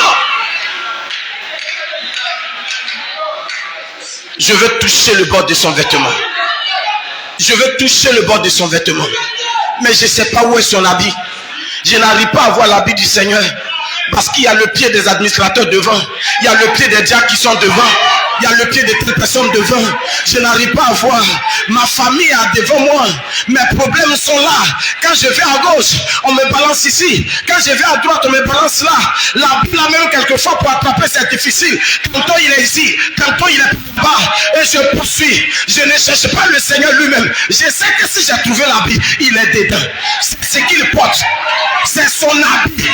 Je veux toucher le bord de son vêtement. Je veux toucher le bord de son vêtement. Mais je ne sais pas où est son habit. Je n'arrive pas à voir l'habit du Seigneur. Parce qu'il y a le pied des administrateurs devant. Il y a le pied des diacres qui sont devant. Il y a le pied de telle personne devant. Je n'arrive pas à voir. Ma famille est devant moi. Mes problèmes sont là. Quand je vais à gauche, on me balance ici. Quand je vais à droite, on me balance là. La Bible même quelquefois pour attraper c'est difficile. Tantôt il est ici, tantôt il est là-bas. Et je poursuis. Je ne cherche pas le Seigneur lui-même. Je sais que si j'ai trouvé l'habit, il est dedans. C'est ce qu'il porte. C'est son habit.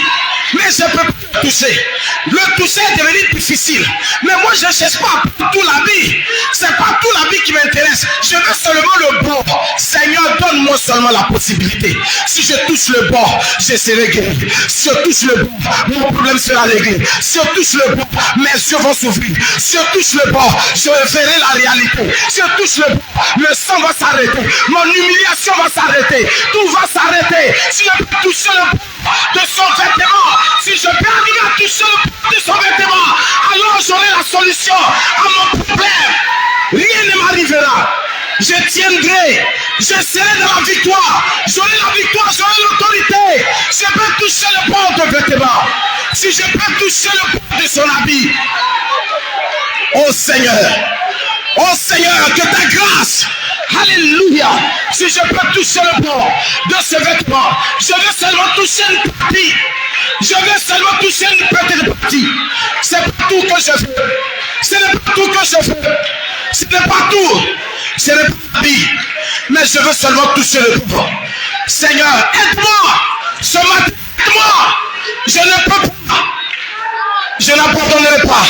Mais je ne peux pas le toucher. Le toucher est devenu difficile. Mais moi je ne cherche pas tout l'habit. Ce n'est pas tout l'habit qui m'intéresse. Je veux seulement le bord. Seigneur, donne-moi seulement la possibilité. Si je touche le bord, je serai guéri. Si je touche le bord, mon problème sera réglé. Si je touche le bord, mes yeux vont s'ouvrir. Si je touche le bord, je verrai la réalité. Si je touche le bord, le sang va s'arrêter. Mon humiliation va s'arrêter. Tout va s'arrêter. Si je peux toucher le bord de son vêtement, si je peux arriver à toucher le bord de son vêtement, alors j'aurai la solution à mon problème. Rien ne m'arrivera. Je tiendrai. Je serai dans la victoire. J'aurai la victoire, j'aurai l'autorité. Je peux toucher le bord de vêtement. Si je peux toucher le bord de son habit. Oh Seigneur. Oh Seigneur, que ta grâce. Alléluia. Si je peux toucher le bord de ce vêtement, je veux seulement toucher une partie. Je veux seulement toucher une petite partie. C'est pas tout que je veux. Ce n'est pas tout que je veux. Ce n'est pas tout. Ce n'est pas la vie. Mais je veux seulement toucher le bord. Seigneur, aide-moi. Ce matin, aide-moi. Je ne peux pas. Je n'abandonnerai pas.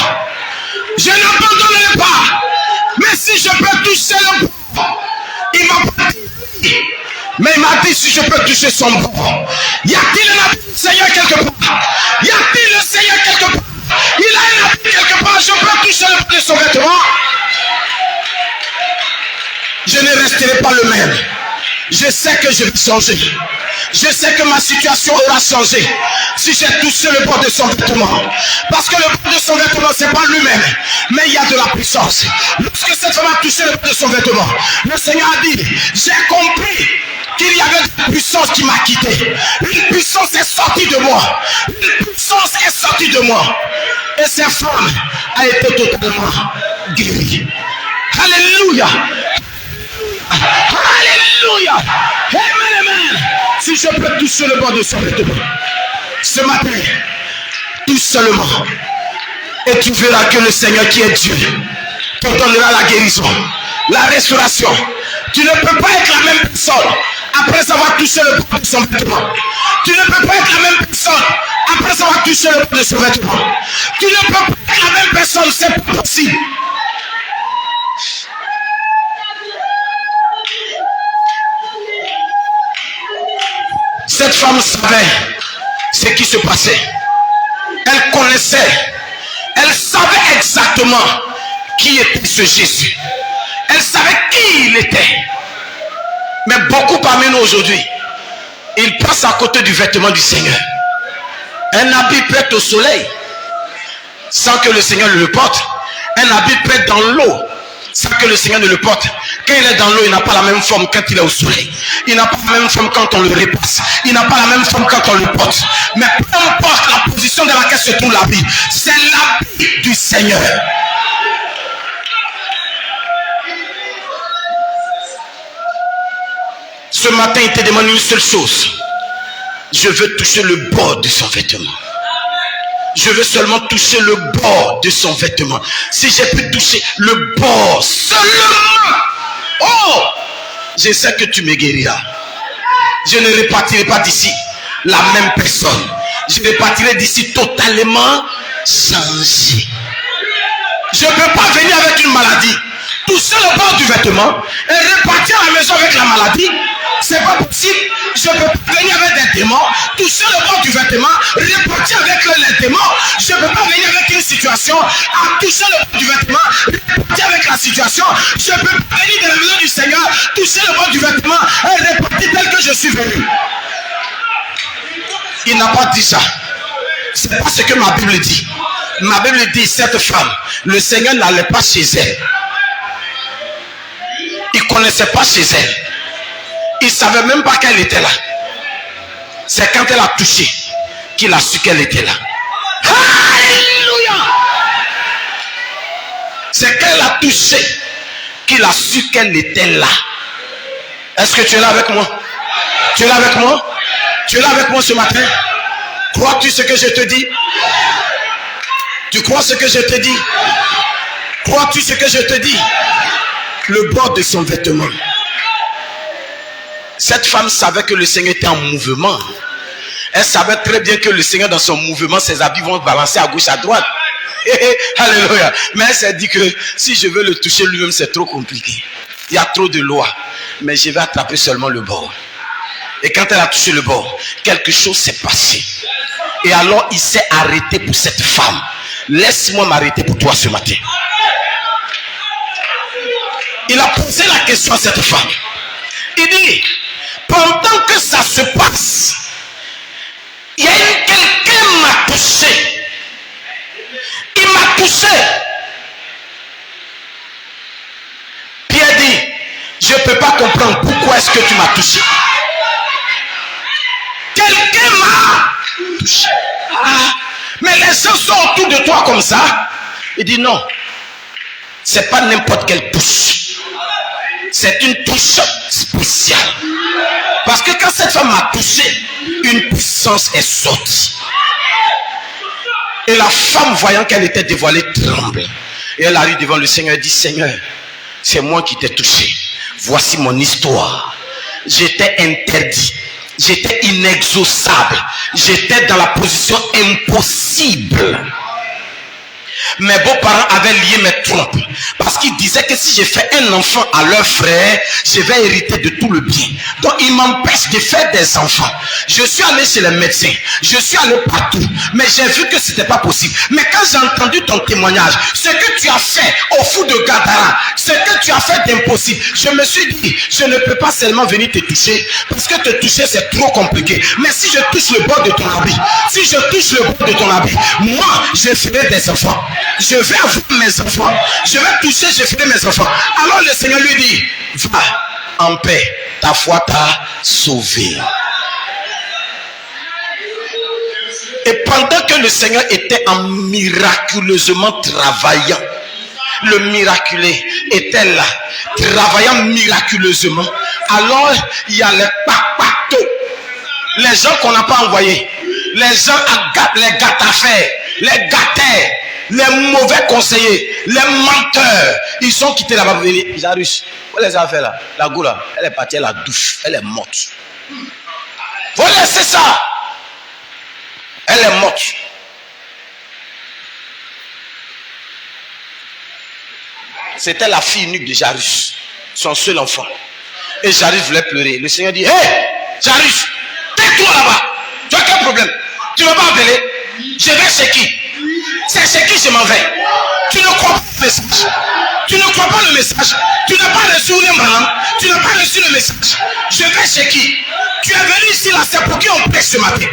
Je n'abandonnerai pas. Mais si je peux toucher le bord, il m'a pas dit. Mais il m'a dit si je peux toucher son bord. Y a-t-il un habit du Seigneur quelque part? Y a-t-il le Seigneur quelque part? Il a un habit quelque part. Je peux toucher le bord de son vêtement. Je ne resterai pas le même. Je sais que je vais changer. Je sais que ma situation aura changé si j'ai touché le bord de son vêtement. Parce que le bord de son vêtement, c'est pas lui-même, mais il y a de la puissance. Lorsque cette femme a touché le bord de son vêtement, le Seigneur a dit, j'ai compris qu'il y avait une puissance qui m'a quitté. Une puissance est sortie de moi. Une puissance est sortie de moi. Et cette femme a été totalement guérie. Alléluia. Alléluia. Amen, amen. Si je peux toucher le bord de son vêtement ce matin, tout seulement, et tu verras que le Seigneur qui est Dieu te donnera la guérison, la restauration. Tu ne peux pas être la même personne après avoir touché le bord de son vêtement. Tu ne peux pas être la même personne après avoir touché le bord de son vêtement. Tu ne peux pas être la même personne, c'est pas possible. Cette femme savait ce qui se passait. Elle connaissait. Elle savait exactement qui était ce Jésus. Elle savait qui il était. Mais beaucoup parmi nous aujourd'hui, ils passent à côté du vêtement du Seigneur. Un habit prêt au soleil, sans que le Seigneur le porte. Un habit prêt dans l'eau, sans que le Seigneur ne le porte. Quand il est dans l'eau, il n'a pas la même forme quand il est au soleil. Il n'a pas la même forme quand on le repasse. Il n'a pas la même forme quand on le porte. Mais peu importe la position dans laquelle se trouve l'habit, c'est l'habit du Seigneur. Ce matin, il te demande une seule chose. Je veux toucher le bord de son vêtement. Je veux seulement toucher le bord de son vêtement. Si j'ai pu toucher le bord seulement, oh, je sais que tu me guériras. Je ne repartirai pas d'ici la même personne. Je repartirai d'ici totalement changé. Je ne peux pas venir avec une maladie, toucher le bord du vêtement et repartir à la maison avec la maladie. C'est pas possible. Je ne peux pas venir avec des démons, toucher le bord du vêtement, repartir avec les démons. Je ne peux pas venir avec une situation, à toucher le bord du vêtement, repartir avec la situation. Je ne peux pas venir de la maison du Seigneur, toucher le bord du vêtement et repartir tel que je suis venu. Il n'a pas dit ça. C'est pas ce que ma Bible dit. Ma Bible dit, cette femme, le Seigneur n'allait pas chez elle. Il ne connaissait pas chez elle. Il ne savait même pas qu'elle était là. C'est quand elle a touché qu'il a su qu'elle était là. Alléluia! C'est quand elle a touché qu'il a su qu'elle était là. Est-ce que tu es là avec moi? Tu es là avec moi? Tu es là avec moi ce matin? Crois-tu ce que je te dis? Tu crois ce que je te dis? Crois-tu ce que je te dis? Le bord de son vêtement. Cette femme savait que le Seigneur était en mouvement. Elle savait très bien que le Seigneur dans son mouvement, ses habits vont balancer à gauche, à droite. Alléluia. Mais elle s'est dit que si je veux le toucher lui-même, c'est trop compliqué. Il y a trop de lois. Mais je vais attraper seulement le bord. Et quand elle a touché le bord, quelque chose s'est passé. Et alors il s'est arrêté pour cette femme. Laisse-moi m'arrêter pour toi ce matin. Il a posé la question à cette femme. Il dit, pendant que ça se passe, il y a quelqu'un m'a touché. Il m'a touché. Pierre dit, je ne peux pas comprendre pourquoi est-ce que tu m'as touché. Quelqu'un m'a touché. Ah, mais les gens sont autour de toi comme ça. Il dit non, c'est pas n'importe quelle touche. C'est une touche spéciale. Parce que quand cette femme m'a touché, une puissance est sortie. Et la femme, voyant qu'elle était dévoilée, tremble. Et elle arrive devant le Seigneur et dit, Seigneur, c'est moi qui t'ai touché. Voici mon histoire. J'étais interdit. J'étais inexaucable. J'étais dans la position impossible. Mes beaux-parents avaient lié mes trompes. Parce qu'ils disaient que si j'ai fait un enfant à leur frère, je vais hériter de tout le bien. Donc ils m'empêchent de faire des enfants. Je suis allé chez les médecins. Je suis allé partout. Mais j'ai vu que ce n'était pas possible. Mais quand j'ai entendu ton témoignage, ce que tu as fait au fou de Gadara, ce Ce que tu as fait d'impossible, je me suis dit, je ne peux pas seulement venir te toucher, parce que te toucher c'est trop compliqué. Mais si je touche le bord de ton habit, si je touche le bord de ton habit, moi je ferai des enfants. Je vais avoir mes enfants. Je vais toucher, je ferai mes enfants. Alors le Seigneur lui dit, va en paix, ta foi t'a sauvé. Et pendant que le Seigneur était en miraculeusement travaillant, le miraculé était là, travaillant miraculeusement. Alors il y a les papatos, les gens qu'on n'a pas envoyés, les gens les gâtes-affaires, les gâteurs, les mauvais conseillers, les menteurs, ils sont quittés là-bas pour venir. Ils arrivent. Vous les avez fait là, la go là, elle est partie à la douche, elle est morte. Vous laissez ça. Elle est morte. C'était la fille unique de Jairus, son seul enfant. Et Jairus voulait pleurer. Le Seigneur dit, hé, Jairus, tais-toi là-bas. Tu as quel problème? Tu ne veux pas appeler? Je vais chez qui? C'est chez qui je m'en vais? Tu ne crois pas le message? Tu ne crois pas le message? Tu n'as pas reçu le malin? Tu n'as pas reçu le message? Je vais chez qui? Tu es venu ici là, c'est pour qui on prêche ce matin?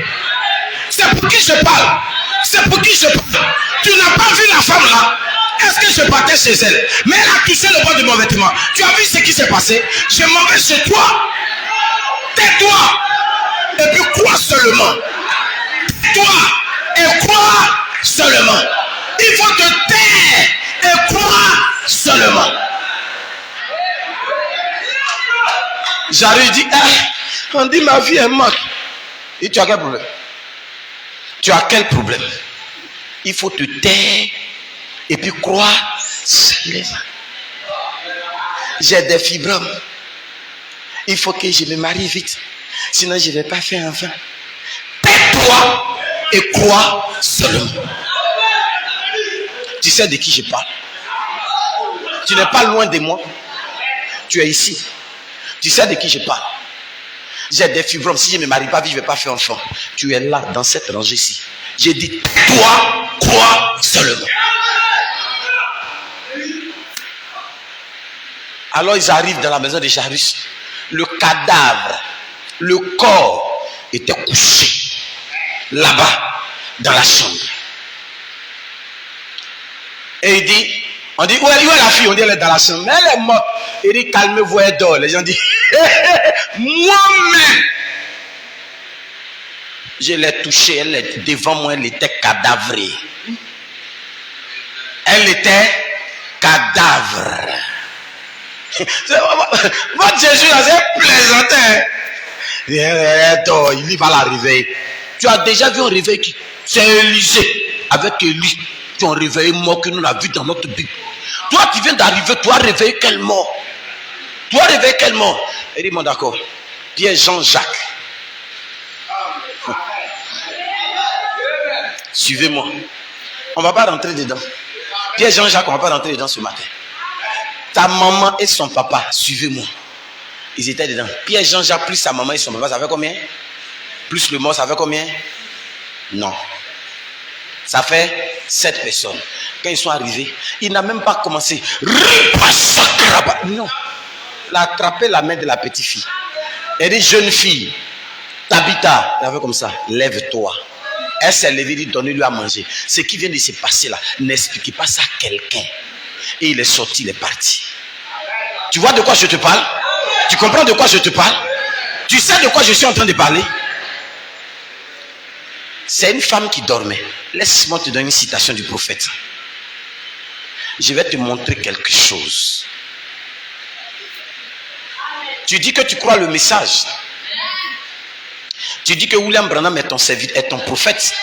C'est pour qui je parle? C'est pour qui je parle? Tu n'as pas vu la femme là? Est-ce que je partais chez elle? Mais elle a touché le bord de mon vêtement. Tu as vu ce qui s'est passé? Je m'en vais chez toi. Tais-toi. Et puis crois seulement. Tais-toi et crois seulement. Il faut te taire et croire seulement. J'arrive dit, on dit ma vie est morte. Et tu as quel problème? Tu as quel problème? Il faut te taire et puis croire seulement. J'ai des fibromes. Il faut que je me marie vite. Sinon je ne vais pas faire enfant. Tais-toi et crois seulement. Tu sais de qui je parle? Tu n'es pas loin de moi. Tu es ici. Tu sais de qui je parle? J'ai des fibromes. Si je ne me marie pas vite, je ne vais pas faire enfant. Tu es là, dans cette rangée-ci. J'ai dit, toi, crois seulement. Alors ils arrivent dans la maison de Jairus. Le cadavre, le corps était couché là-bas, dans la chambre. Et il dit, on dit, où est la fille? On dit, elle est dans la chambre. Mais elle est morte. Il dit, calmez-vous, elle dort. Les gens disent, moi-même, je l'ai touchée. Elle est devant moi, elle était cadavrée. Elle était cadavre. Votre Jésus là, c'est plaisantin. Il va la réveiller. Tu as déjà vu un réveil qui? C'est Élisée avec Élie. Qui ont réveillé mort que nous l'avons vu dans notre Bible. Toi, tu viens d'arriver, tu as réveillé quel mort? Tu as réveillé quel mort? Il dit, bon d'accord. Pierre, Jean, Jacques. Suivez-moi. On ne va pas rentrer dedans. Pierre, Jean, Jacques, on ne va pas rentrer dedans ce matin. Ta maman et son papa, suivez-moi. Ils étaient dedans. Pierre, Jean, Jacques, plus sa maman et son papa, ça fait combien? Plus le mort, ça fait combien? Non. Ça fait 7 personnes. Quand ils sont arrivés, il n'a même pas commencé. Non. Il a attrapé la main de la petite fille. Elle dit, jeune fille, Tabitha, elle a fait comme ça, lève-toi. Elle s'est levée, dit, donnez-lui à manger. Ce qui vient de se passer là, n'expliquez pas ça à quelqu'un. Et il est sorti, il est parti. Tu vois de quoi je te parle? Tu comprends de quoi je te parle? Tu sais de quoi je suis en train de parler? C'est une femme qui dormait. Laisse-moi te donner une citation du prophète. Je vais te montrer quelque chose. Tu dis que tu crois le message. Tu dis que William Branham est ton serviteur, est ton prophète.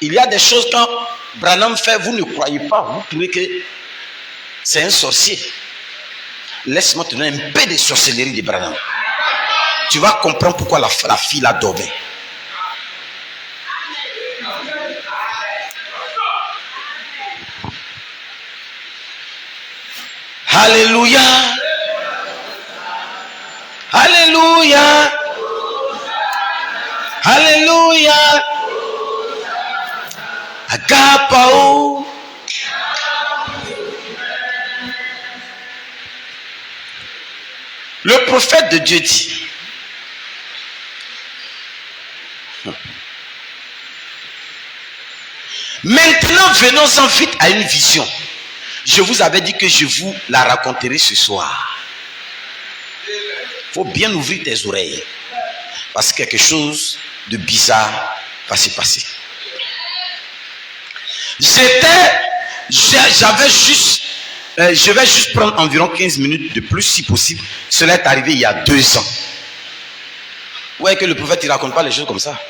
Il y a des choses quand Branham fait, vous ne croyez pas. Vous trouvez que c'est un sorcier. Laisse-moi te donner un peu de sorcellerie de Branham. Tu vas comprendre pourquoi la fille l'a dormi. Alléluia. Alléluia. Alléluia. Agapao. Le prophète de Dieu dit, maintenant venons-en vite à une vision. Je vous avais dit que je vous la raconterai ce soir. Il faut bien ouvrir tes oreilles. Parce que quelque chose de bizarre va se passer. J'avais juste, je vais juste prendre environ 15 minutes de plus si possible. Cela est arrivé il y a 2 ans. Vous voyez que le prophète ne raconte pas les choses comme ça.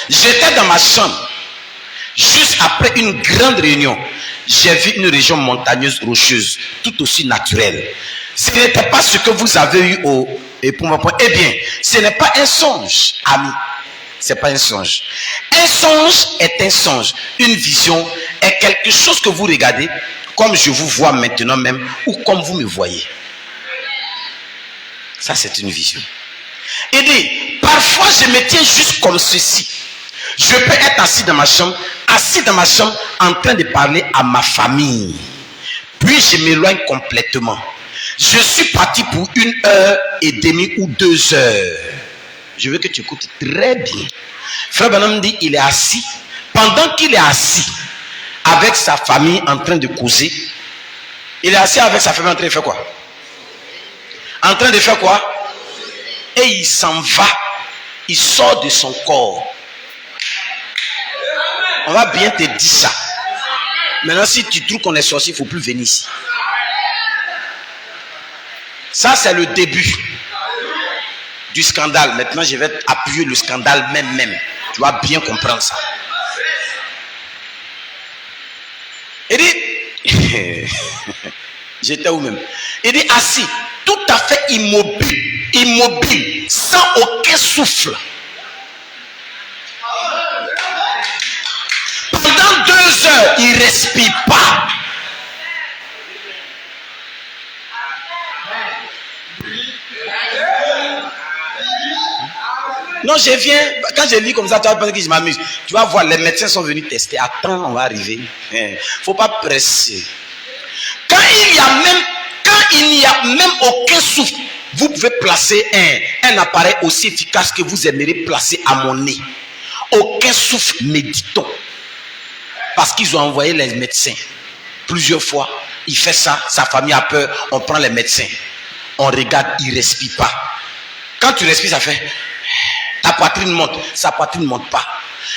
J'étais dans ma chambre. Juste après une grande réunion, j'ai vu une région montagneuse, rocheuse, tout aussi naturelle. Ce n'était pas ce que vous avez eu au... Eh bien, ce n'est pas un songe, ami. Ce n'est pas un songe. Un songe est un songe. Une vision est quelque chose que vous regardez comme je vous vois maintenant même ou comme vous me voyez. Ça, c'est une vision. Il dit, parfois je me tiens juste comme ceci. Je peux être assis dans ma chambre en train de parler à ma famille. Puis je m'éloigne complètement. Je suis parti pour 1h30 ou 2 heures. Je veux que tu écoutes très bien. Frère Branham dit, il est assis. Pendant qu'il est assis avec sa famille en train de causer, il est assis avec sa famille en train de faire quoi? En train de faire quoi? Et il s'en va. Il sort de son corps. On va bien te dire ça. Maintenant, si tu trouves qu'on est sorcier, il ne faut plus venir ici. Ça, c'est le début du scandale. Maintenant, je vais appuyer le scandale même. Tu vas bien comprendre ça. Il dit, j'étais où même? Il dit, assis, tout à fait immobile, sans aucun souffle. Pendant 2 heures, il ne respire pas. Non, je viens, quand je lis comme ça, tu vas penser que je m'amuse. Tu vas voir, les médecins sont venus tester. Attends, on va arriver. Il ne faut pas presser. Quand il n'y a même aucun souffle, vous pouvez placer un appareil aussi efficace que vous aimeriez placer à mon nez. Aucun souffle, méditons. Parce qu'ils ont envoyé les médecins plusieurs fois. Il fait ça, sa famille a peur. On prend les médecins. On regarde, il ne respire pas. Quand tu respires, ça fait... Ta poitrine monte, sa poitrine ne monte pas.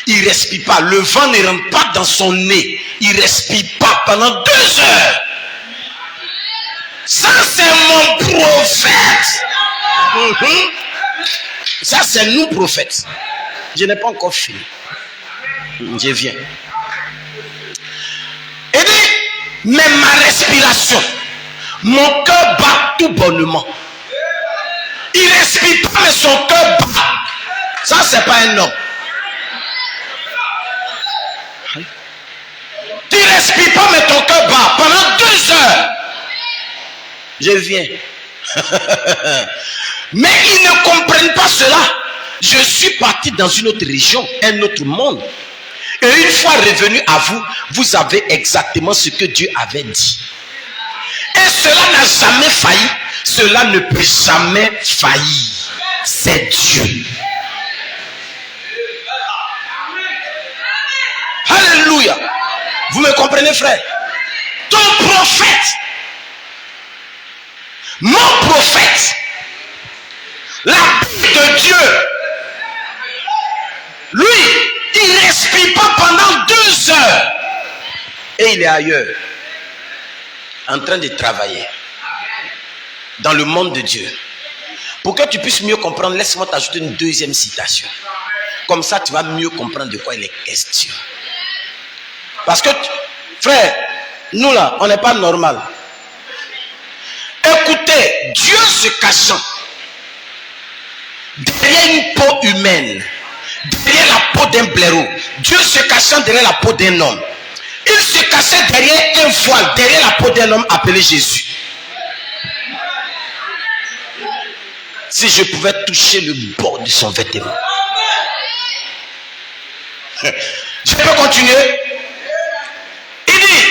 Il ne respire pas. Le vent ne rentre pas dans son nez. Il ne respire pas pendant 2 heures. Ça, c'est mon prophète. Ça, c'est nous, prophètes. Je n'ai pas encore fini. Je viens. Et dit, mais ma respiration, mon cœur bat tout bonnement. Il ne respire pas, mais son cœur bat. Ça, c'est pas un homme. Tu ne respires pas, mais ton cœur bat. Pendant 2 heures. Je viens. Mais ils ne comprennent pas cela. Je suis parti dans une autre région, un autre monde. Et une fois revenu à vous, vous avez exactement ce que Dieu avait dit. Et cela n'a jamais failli. Cela ne peut jamais faillir. C'est Dieu. Alléluia. Vous me comprenez, frère? Ton prophète, mon prophète, la Bible de Dieu, lui, il ne respire pas pendant 2 heures. Et il est ailleurs, en train de travailler dans le monde de Dieu. Pour que tu puisses mieux comprendre, laisse-moi t'ajouter une deuxième citation. Comme ça, tu vas mieux comprendre de quoi il est question. Parce que, frère, nous là, on n'est pas normal. Écoutez, Dieu se cachant derrière une peau humaine, derrière la peau d'un blaireau, Dieu se cachant derrière la peau d'un homme, il se cachait derrière un voile, derrière la peau d'un homme appelé Jésus. Si je pouvais toucher le bord de son vêtement. Je peux continuer? Il dit,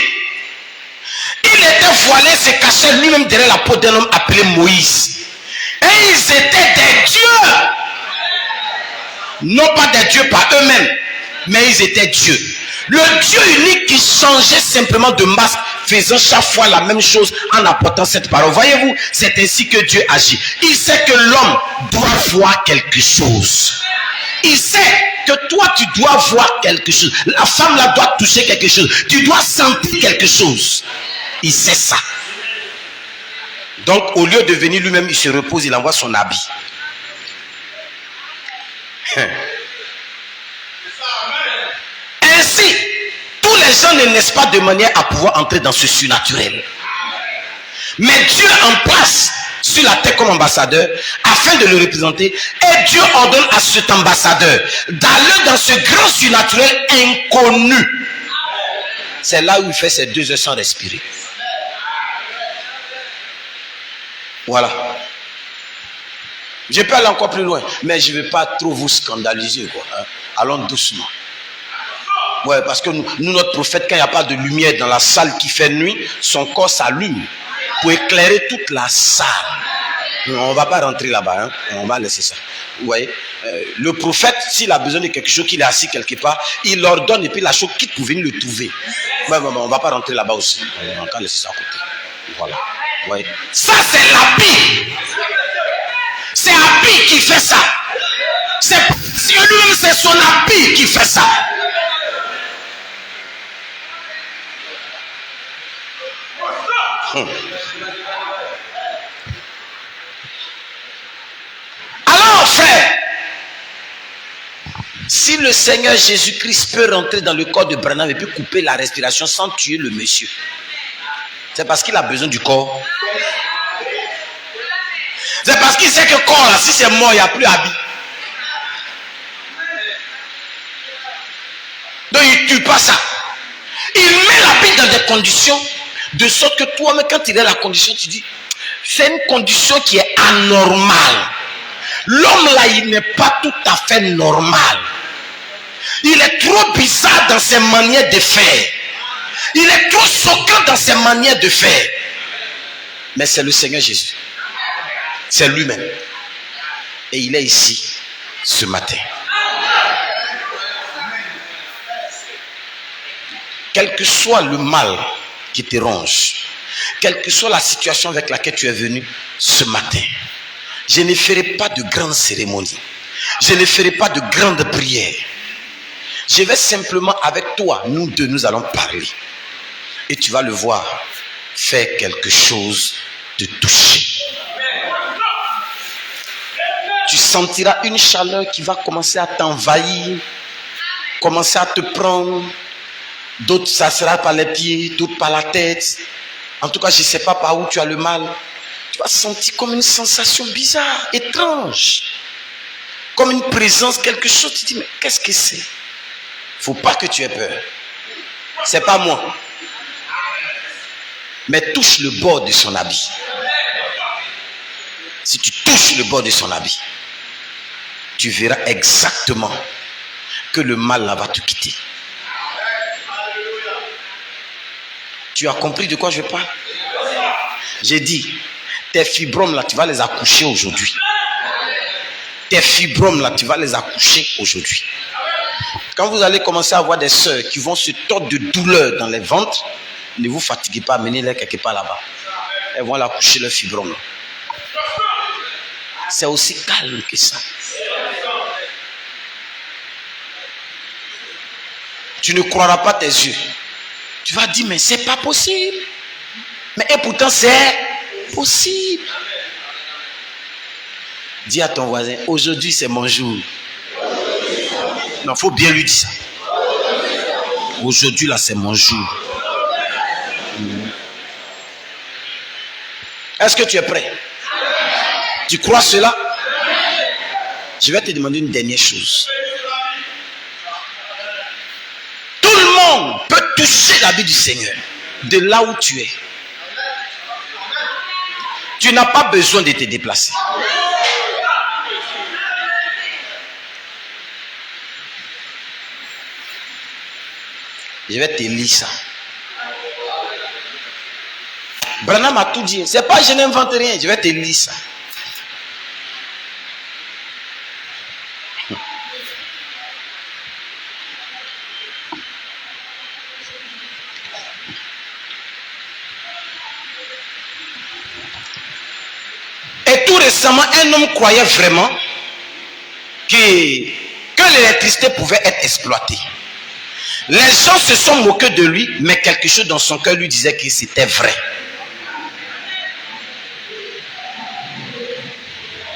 il était dévoilait, se cachait lui-même derrière la peau d'un homme appelé Moïse. Et ils étaient des dieux. Non pas des dieux par eux-mêmes, mais ils étaient dieux. Le Dieu unique qui changeait simplement de masque, faisant chaque fois la même chose en apportant cette parole. Voyez-vous, c'est ainsi que Dieu agit. Il sait que l'homme doit voir quelque chose. Il sait que toi, tu dois voir quelque chose. La femme là doit toucher quelque chose. Tu dois sentir quelque chose. Il sait ça. Donc, au lieu de venir lui-même, il se repose, il envoie son habit. Ainsi, tous les gens ne naissent pas de manière à pouvoir entrer dans ce surnaturel. Mais Dieu en place sur la terre comme ambassadeur afin de le représenter, et Dieu ordonne à cet ambassadeur d'aller dans ce grand surnaturel inconnu. C'est là où il fait ses 2 heures sans respirer. Voilà. Je peux aller encore plus loin, mais je ne vais pas trop vous scandaliser, quoi, hein. Allons doucement. Ouais, parce que nous, notre prophète, quand il n'y a pas de lumière dans la salle qui fait nuit, son corps s'allume pour éclairer toute la salle. On ne va pas rentrer là-bas, hein. On va laisser ça. Vous voyez, le prophète, s'il a besoin de quelque chose, qu'il est assis quelque part, il l'ordonne et puis la chose quitte pour venir le trouver. Ouais, on ne va pas rentrer là-bas aussi. On va encore laisser ça à côté. Voilà. Ouais. Ça, c'est l'habit. C'est habit qui fait ça. C'est lui-même, c'est son habit qui fait ça. Alors, frère, si le Seigneur Jésus-Christ peut rentrer dans le corps de Branham et puis couper la respiration sans tuer le monsieur, c'est parce qu'il a besoin du corps. C'est parce qu'il sait que le corps, là, si c'est mort, il n'y a plus habit. Donc, il ne tue pas ça. Il met l'habit dans des conditions de sorte que toi-même, quand il est la condition, tu dis, c'est une condition qui est anormale. L'homme là, il n'est pas tout à fait normal. Il est trop bizarre dans ses manières de faire. Il est trop choquant dans ses manières de faire. Mais c'est le Seigneur Jésus. C'est lui-même. Et il est ici ce matin. Quel que soit le mal qui te ronge, quelle que soit la situation avec laquelle tu es venu ce matin, je ne ferai pas de grandes cérémonies. Je ne ferai pas de grandes prières. Je vais simplement avec toi, nous deux, nous allons parler. Et tu vas le voir faire quelque chose de touché. Tu sentiras une chaleur qui va commencer à t'envahir, commencer à te prendre. D'autres, ça sera par les pieds, d'autres par la tête. En tout cas, je ne sais pas par où tu as le mal. Tu vas sentir comme une sensation bizarre, étrange. Comme une présence, quelque chose. Tu te dis, mais qu'est-ce que c'est? Il ne faut pas que tu aies peur. Ce n'est pas moi. Mais touche le bord de son habit. Si tu touches le bord de son habit, tu verras exactement que le mal là va te quitter. Tu as compris de quoi je parle? J'ai dit, tes fibromes là, tu vas les accoucher aujourd'hui. Tes fibromes là, tu vas les accoucher aujourd'hui. Quand vous allez commencer à avoir des sœurs qui vont se tordre de douleur dans les ventres, ne vous fatiguez pas, amenez-les quelque part là-bas. Elles vont accoucher leurs fibromes là. C'est aussi calme que ça. Tu ne croiras pas tes yeux. Tu vas dire, mais c'est pas possible. Mais et pourtant, c'est possible. Dis à ton voisin, aujourd'hui c'est mon jour. Non, il faut bien lui dire ça. Aujourd'hui là, c'est mon jour. Est-ce que tu es prêt? Tu crois cela? Je vais te demander une dernière chose. Tout le monde peut toucher l'habit du Seigneur de là où tu es. Tu n'as pas besoin de te déplacer. Je vais te lire ça. Branham a tout dit. C'est pas je n'invente rien. Je vais te lire ça. Et tout récemment, un homme croyait vraiment que l'électricité pouvait être exploitée. Les gens se sont moqués de lui, mais quelque chose dans son cœur lui disait que c'était vrai.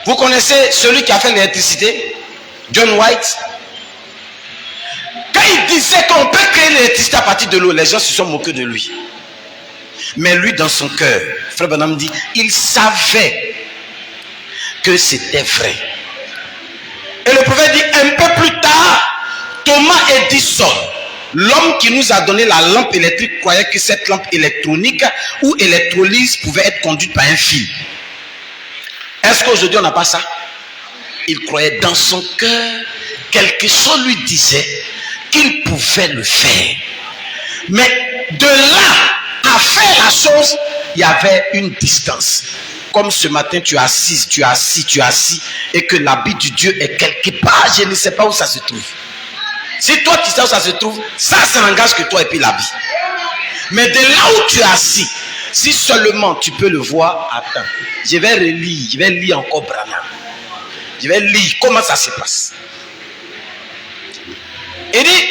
Vous connaissez celui qui a fait l'électricité? John White. Quand il disait qu'on peut créer l'électricité à partir de l'eau, les gens se sont moqués de lui. Mais lui, dans son cœur, Frère Branham dit, il savait que c'était vrai. Et le prophète dit, un peu plus tard, Thomas Edison, l'homme qui nous a donné la lampe électrique, croyait que cette lampe électronique ou électrolyse pouvait être conduite par un fil. Est-ce qu'aujourd'hui on n'a pas ça? Il croyait dans son cœur, quelque chose lui disait qu'il pouvait le faire. Mais de là à faire la chose, il y avait une distance. Comme ce matin, tu es assis, et que l'habit du Dieu est quelque part, je ne sais pas où ça se trouve. Si toi tu sais où ça se trouve, ça n'engage que toi et puis l'habit. Mais de là où tu es assis, si seulement tu peux le voir, attends, je vais lire encore Branham. Je vais lire comment ça se passe. Il dit,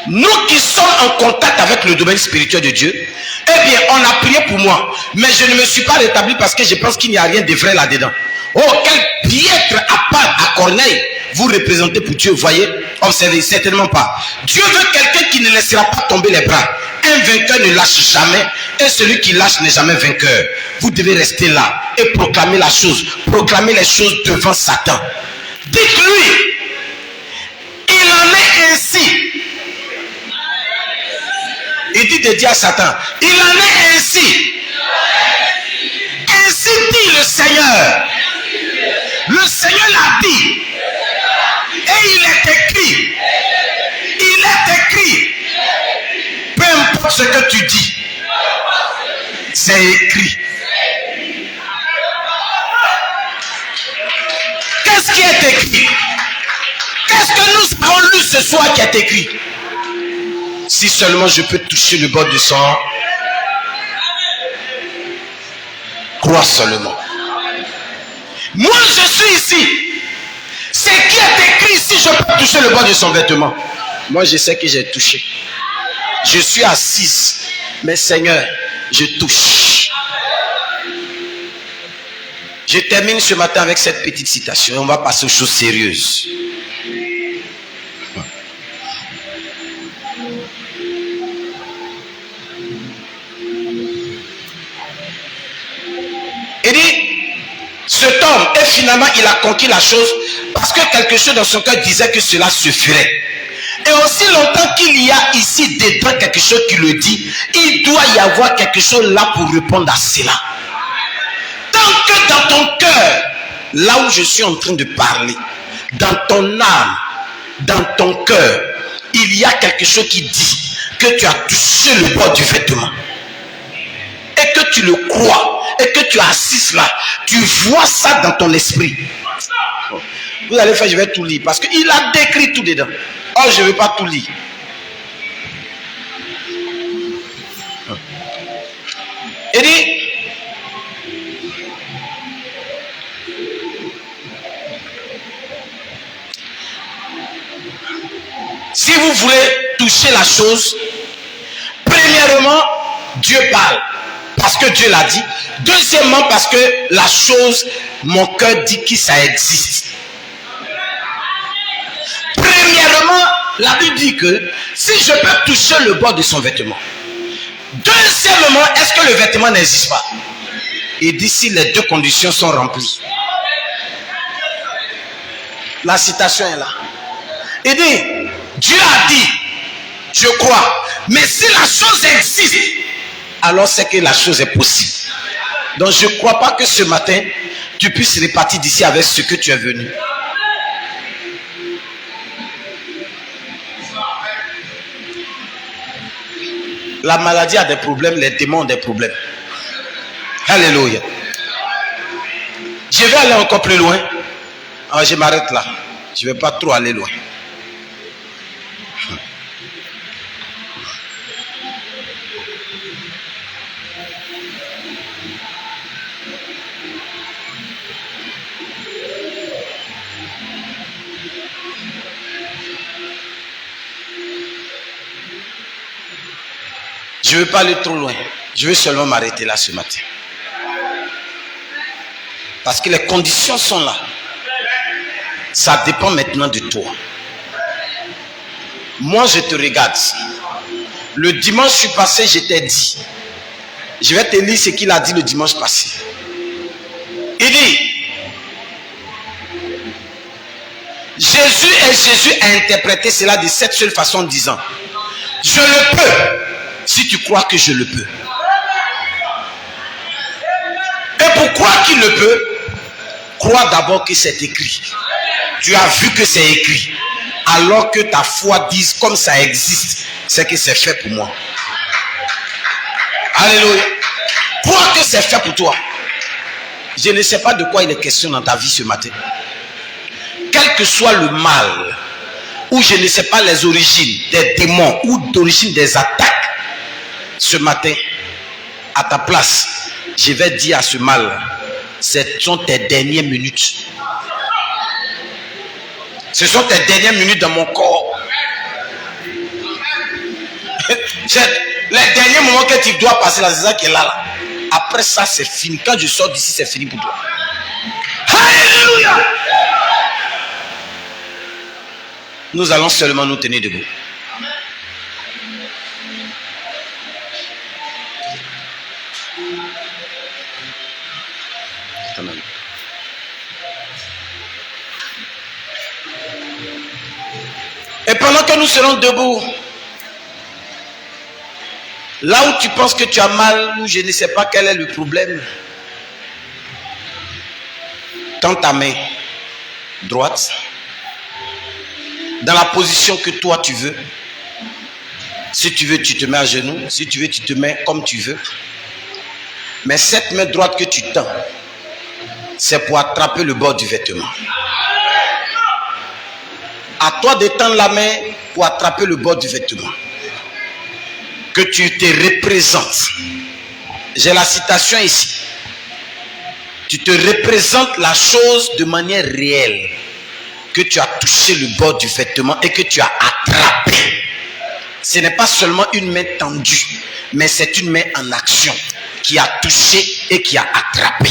nous qui sommes en contact avec le domaine spirituel de Dieu, eh bien, on a prié pour moi, mais je ne me suis pas rétabli parce que je pense qu'il n'y a rien de vrai là-dedans. Oh, quel piètre à part à Corneille vous représentez pour Dieu, voyez? Observez, certainement pas. Dieu veut quelqu'un qui ne laissera pas tomber les bras. Un vainqueur ne lâche jamais, et celui qui lâche n'est jamais vainqueur. Vous devez rester là et proclamer la chose, proclamer les choses devant Satan. Dites-lui, il en est ainsi. Il dit de dire à Satan, il en est ainsi. Ainsi dit le Seigneur. Le Seigneur l'a dit. Et il est écrit. Il est écrit. Peu importe ce que tu dis, c'est écrit. Qu'est-ce qui est écrit? Qu'est-ce que nous avons lu ce soir qui est écrit? Si seulement je peux toucher le bord du sang, crois seulement. Moi je suis ici. Ce qui est écrit ici, je peux toucher le bord de son vêtement. Moi je sais que j'ai touché. Je suis assise. Mais Seigneur, je touche. Je termine ce matin avec cette petite citation. On va passer aux choses sérieuses. Il dit, cet homme, et finalement il a conquis la chose parce que quelque chose dans son cœur disait que cela se ferait. Et aussi longtemps qu'il y a ici dedans quelque chose qui le dit, il doit y avoir quelque chose là pour répondre à cela. Tant que dans ton cœur, là où je suis en train de parler, dans ton âme, dans ton cœur, il y a quelque chose qui dit que tu as touché le bord du vêtement. Et que tu le crois, et que tu es assis là, tu vois ça dans ton esprit. Vous allez faire, je vais tout lire, parce qu'il a décrit tout dedans. Oh, je ne vais pas tout lire. Il dit, si vous voulez toucher la chose, premièrement, Dieu parle. Parce que Dieu l'a dit. Deuxièmement, parce que la chose, mon cœur dit que ça existe. Premièrement, la Bible dit que si je peux toucher le bord de son vêtement. Deuxièmement, est-ce que le vêtement n'existe pas? Il dit si les deux conditions sont remplies. La citation est là. Il dit, Dieu a dit, je crois. Mais si la chose existe, alors c'est que la chose est possible. Donc je ne crois pas que ce matin, tu puisses repartir d'ici avec ce que tu es venu. La maladie a des problèmes, les démons ont des problèmes. Alléluia. Je vais aller encore plus loin. Alors je m'arrête là. Je ne vais pas trop aller loin. Je ne veux pas aller trop loin. Je veux seulement m'arrêter là ce matin. Parce que les conditions sont là. Ça dépend maintenant de toi. Moi, je te regarde. Le dimanche passé, je t'ai dit. Je vais te lire ce qu'il a dit le dimanche passé. Il dit, Jésus a interprété cela de cette seule façon en disant, je le peux. Si tu crois que je le peux. Et pourquoi qu'il le peut? Crois d'abord que c'est écrit. Tu as vu que c'est écrit. Alors que ta foi dise comme ça existe, c'est que c'est fait pour moi. Alléluia. Crois que c'est fait pour toi. Je ne sais pas de quoi il est question dans ta vie ce matin. Quel que soit le mal, ou je ne sais pas les origines des démons, ou d'origine des attaques, ce matin, à ta place, je vais dire à ce mal, ce sont tes dernières minutes. Ce sont tes dernières minutes dans mon corps. Les derniers moments que tu dois passer là, c'est ça qui est là. Après ça, c'est fini. Quand je sors d'ici, c'est fini pour toi. Alléluia! Nous allons seulement nous tenir debout. Et pendant que nous serons debout, là où tu penses que tu as mal, ou je ne sais pas quel est le problème, tends ta main droite dans la position que toi tu veux. Si tu veux, tu te mets à genoux. Si tu veux, tu te mets comme tu veux. Mais cette main droite que tu tends, c'est pour attraper le bord du vêtement. À toi de tendre la main pour attraper le bord du vêtement. Que tu te représentes. J'ai la citation ici. Tu te représentes la chose de manière réelle. Que tu as touché le bord du vêtement et que tu as attrapé. Ce n'est pas seulement une main tendue, mais c'est une main en action qui a touché et qui a attrapé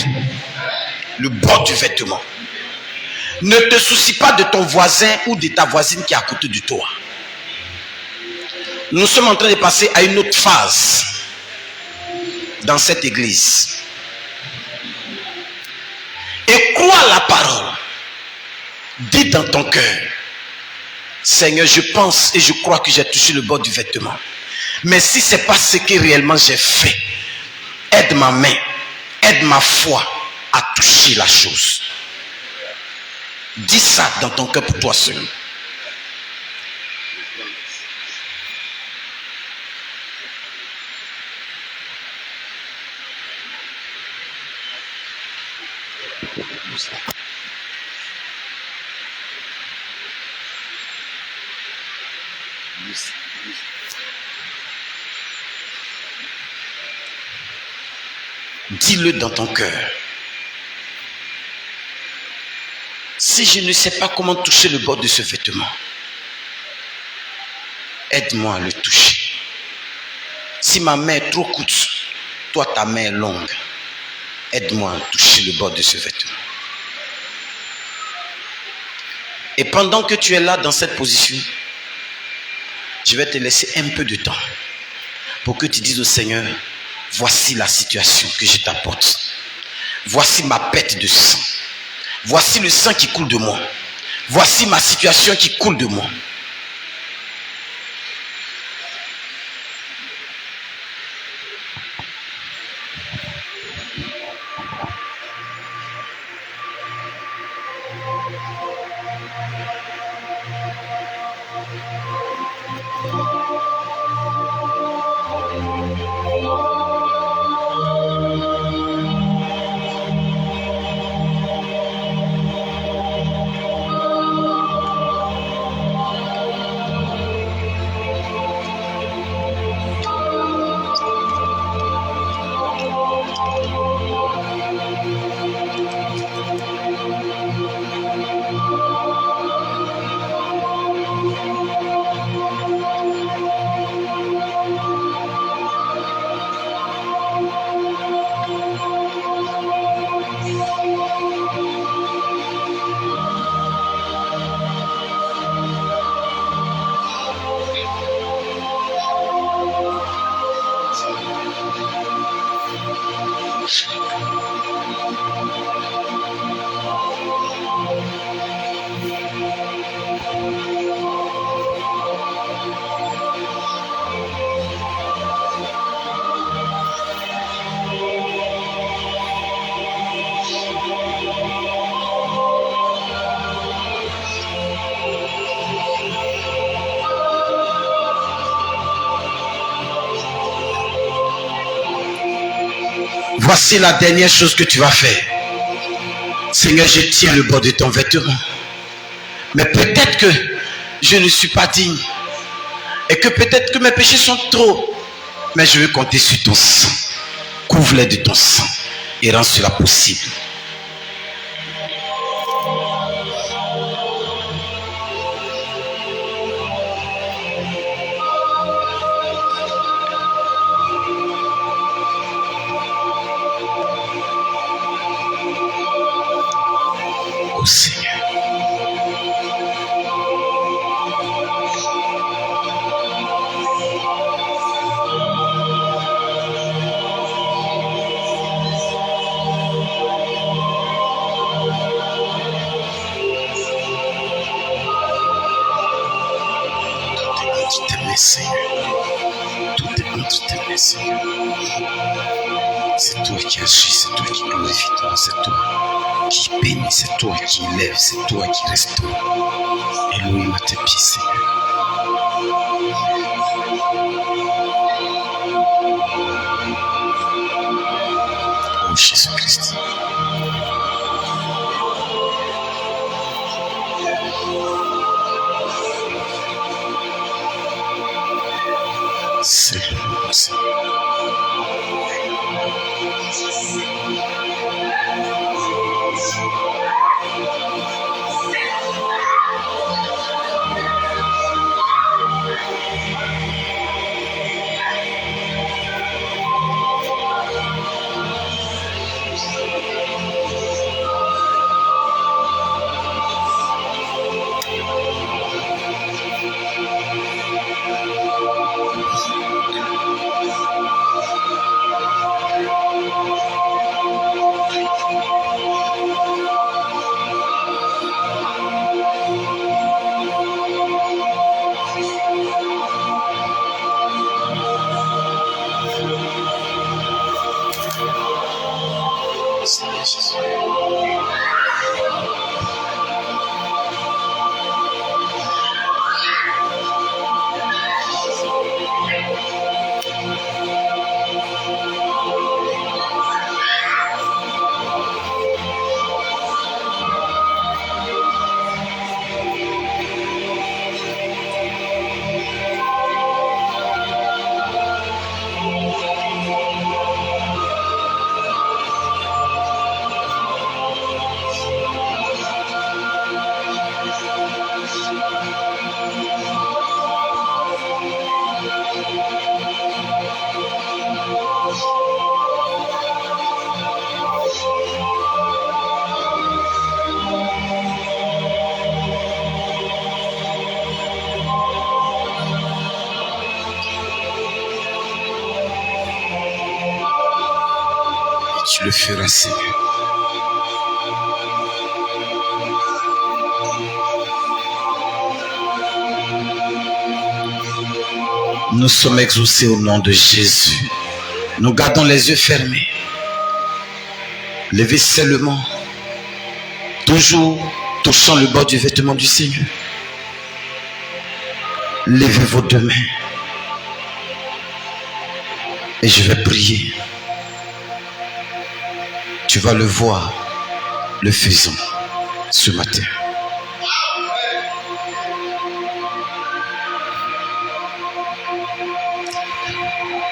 le bord du vêtement. Ne te soucie pas de ton voisin ou de ta voisine qui est à côté de toi. Nous sommes en train de passer à une autre phase dans cette église. Et crois la parole. Dis dans ton cœur, Seigneur, je pense et je crois que j'ai touché le bord du vêtement. Mais si ce n'est pas ce que réellement j'ai fait, aide ma main, aide ma foi à toucher la chose. Dis ça dans ton cœur pour toi seul. Dis-le dans ton cœur. Si je ne sais pas comment toucher le bord de ce vêtement, aide-moi à le toucher. Si ma main est trop courte, toi ta main est longue, aide-moi à toucher le bord de ce vêtement. Et pendant que tu es là dans cette position, je vais te laisser un peu de temps pour que tu dises au Seigneur, voici la situation que je t'apporte. Voici ma perte de sang. Voici le sang qui coule de moi. Voici ma situation qui coule de moi. Voici la dernière chose que tu vas faire. Seigneur, je tiens le bord de ton vêtement. Mais peut-être que je ne suis pas digne. Et que peut-être que mes péchés sont trop. Mais je veux compter sur ton sang. Couvre-les de ton sang. Et rends cela possible. Oh Seigneur. Seigneur, tout est entre tes mains, Seigneur. C'est toi qui agis, c'est toi qui glorifie, c'est toi qui bénis, c'est toi qui élève, c'est toi qui restaure. Elohim à tes pieds, Seigneur. Oh Jésus-Christ. C'est le nom, Seigneur. Tu le feras, Seigneur. Nous sommes exaucés au nom de Jésus. Nous gardons les yeux fermés. Levez seulement. Toujours touchant le bord du vêtement du Seigneur. Levez vos deux mains. Et je vais prier. Tu vas le voir, le faisant ce matin.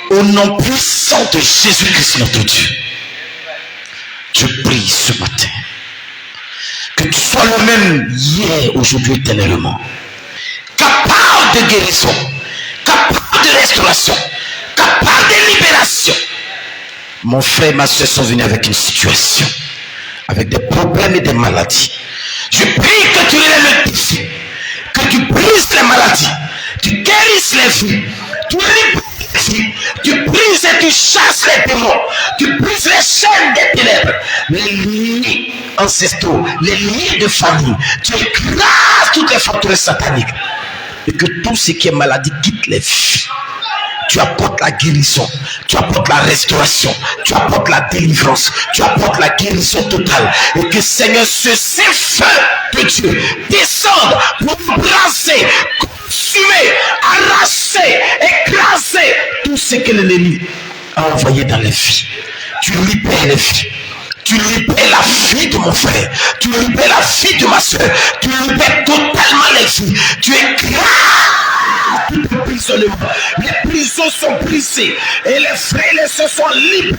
Au nom puissant de Jésus-Christ notre Dieu, je prie ce matin que tu sois le même hier, aujourd'hui, éternellement, capable de guérison, capable de restauration, capable de libération. Mon frère et ma soeur sont venus avec une situation, avec des problèmes et des maladies. Je prie que tu relèves le défi, que tu brises les maladies, tu guérisses les vies, tu libères les vies, tu brises et tu chasses les démons, tu brises les chaînes des ténèbres, les liens ancestraux, les liens de famille, tu écrases toutes les forteresses sataniques et que tout ce qui est maladie quitte les vies. Tu apportes la guérison, tu apportes la restauration, tu apportes la délivrance, tu apportes la guérison totale. Et que Seigneur, ce Saint-Feu de Dieu descende pour brasser, consumer, arracher, écraser tout ce que l'ennemi a envoyé dans les vies. Tu libères les vies. Tu libères la vie de mon frère. Tu libères la vie de ma soeur. Tu libères totalement les vies. Tu écrases tout emprisonnement. Les prisons sont brisées et les frères et les sœurs sont libres.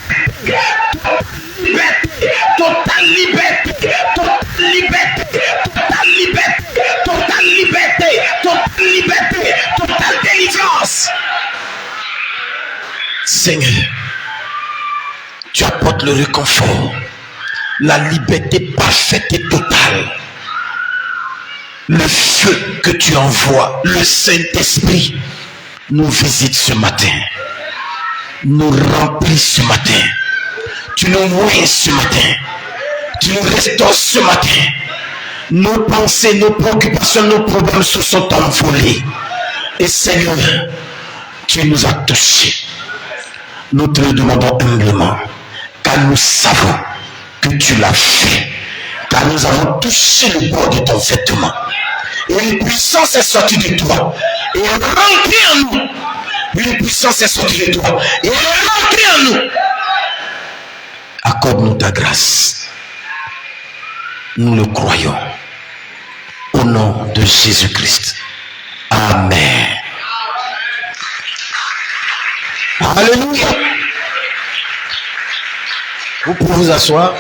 Totale liberté, totale liberté, totale liberté, totale liberté, totale liberté, totale délivrance. Seigneur, tu apportes le réconfort, la liberté parfaite et totale. Le feu que tu envoies, le Saint-Esprit, nous visite ce matin, nous remplit ce matin, tu nous mouilles ce matin, tu nous restaures ce matin. Nos pensées, nos préoccupations, nos problèmes se sont envolés. Et Seigneur, tu nous as touchés. Nous te le demandons humblement, car nous savons que tu l'as fait, car nous avons touché le bord de ton vêtement. Et une puissance est sortie de toi et est rentrée en nous. Une puissance est sortie de toi et est rentrée en nous. Accorde-nous ta grâce. Nous le croyons. Au nom de Jésus-Christ. Amen. Alléluia. Vous pouvez vous asseoir.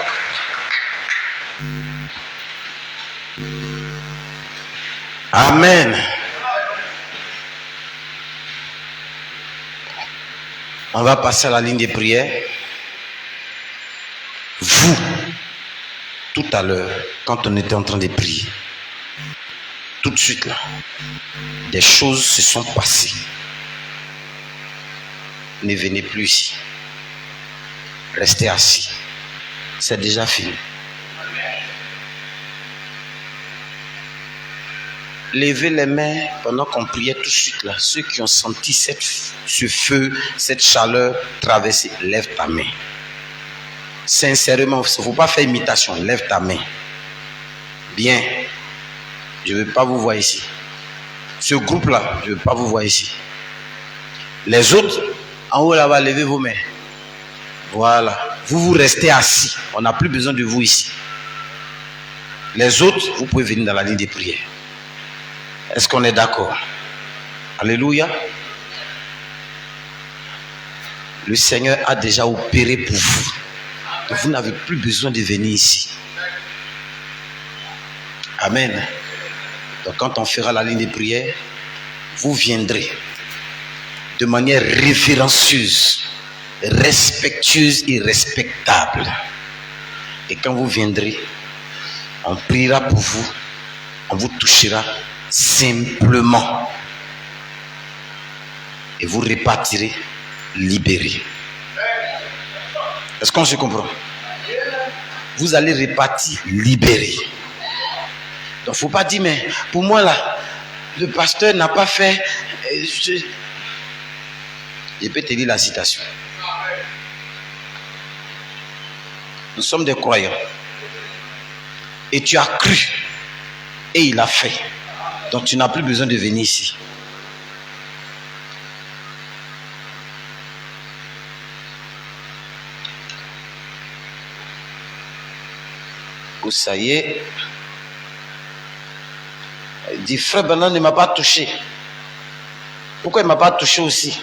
Amen. On va passer à la ligne des prières. Vous, tout à l'heure, quand on était en train de prier, tout de suite là, des choses se sont passées. Ne venez plus ici. Restez assis. C'est déjà fini. Levez les mains pendant qu'on priait tout de suite là. Ceux qui ont senti ce feu, cette chaleur traverser, lève ta main. Sincèrement, il ne faut pas faire imitation. Lève ta main. Bien. Je ne veux pas vous voir ici. Ce groupe-là, je ne veux pas vous voir ici. Les autres, en haut là-bas, levez vos mains. Voilà. Vous restez assis. On n'a plus besoin de vous ici. Les autres, vous pouvez venir dans la ligne des prières. Est-ce qu'on est d'accord? Alléluia. Le Seigneur a déjà opéré pour vous. Vous n'avez plus besoin de venir ici. Amen. Donc quand on fera la ligne de prière, vous viendrez de manière révérencieuse, respectueuse et respectable. Et quand vous viendrez, on priera pour vous, on vous touchera simplement. Et vous repartirez libérés. Est-ce qu'on se comprend? Vous allez repartir libérés. Donc il ne faut pas dire, mais pour moi là, le pasteur n'a pas fait... Je peux te dire la citation. Nous sommes des croyants. Et tu as cru. Et il a fait. Donc tu n'as plus besoin de venir ici. Oh, ça y est. Il dit, frère Bernard ne m'a pas touché. Pourquoi il ne m'a pas touché aussi?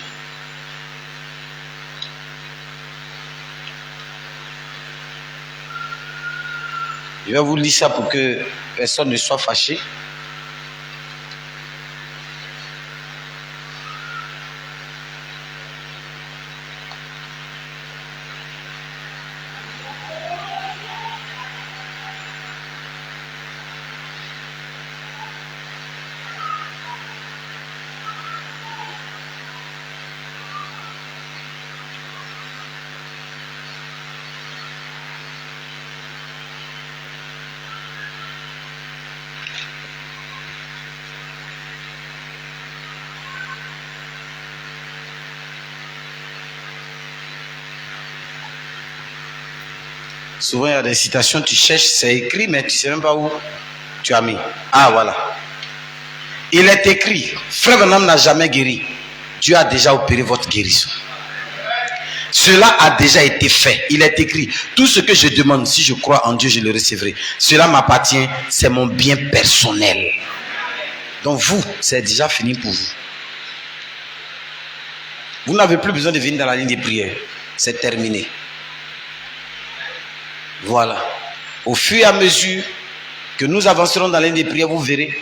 Je vais vous lire ça pour que personne ne soit fâché. Souvent, il y a des citations, tu cherches, c'est écrit, mais tu ne sais même pas où tu as mis. Ah, voilà. Il est écrit, frère Branham n'a jamais guéri. Dieu a déjà opéré votre guérison. Cela a déjà été fait. Il est écrit, tout ce que je demande, si je crois en Dieu, je le recevrai. Cela m'appartient, c'est mon bien personnel. Donc vous, c'est déjà fini pour vous. Vous n'avez plus besoin de venir dans la ligne des prières. C'est terminé. Voilà. Au fur et à mesure que nous avancerons dans la ligne des prières, vous verrez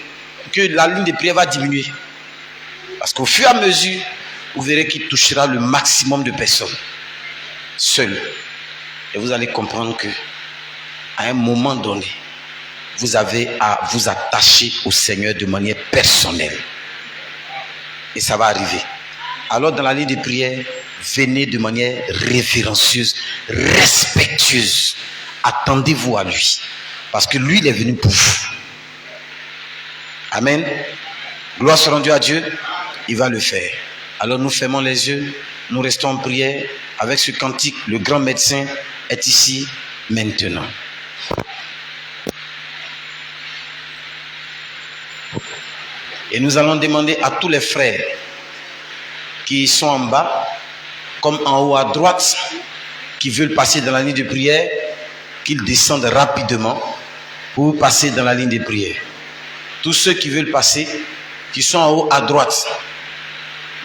que la ligne des prières va diminuer. Parce qu'au fur et à mesure, vous verrez qu'il touchera le maximum de personnes. Seul. Et vous allez comprendre que à un moment donné, vous avez à vous attacher au Seigneur de manière personnelle. Et ça va arriver. Alors dans la ligne des prières, venez de manière révérencieuse, respectueuse. Attendez-vous à lui. Parce que lui, il est venu pour vous. Amen. Gloire soit rendue à Dieu. Il va le faire. Alors nous fermons les yeux. Nous restons en prière avec ce cantique. Le grand médecin est ici maintenant. Et nous allons demander à tous les frères qui sont en bas, comme en haut à droite, qui veulent passer dans la ligne de prière, qu'ils descendent rapidement pour passer dans la ligne de prière. Tous ceux qui veulent passer, qui sont en haut à droite,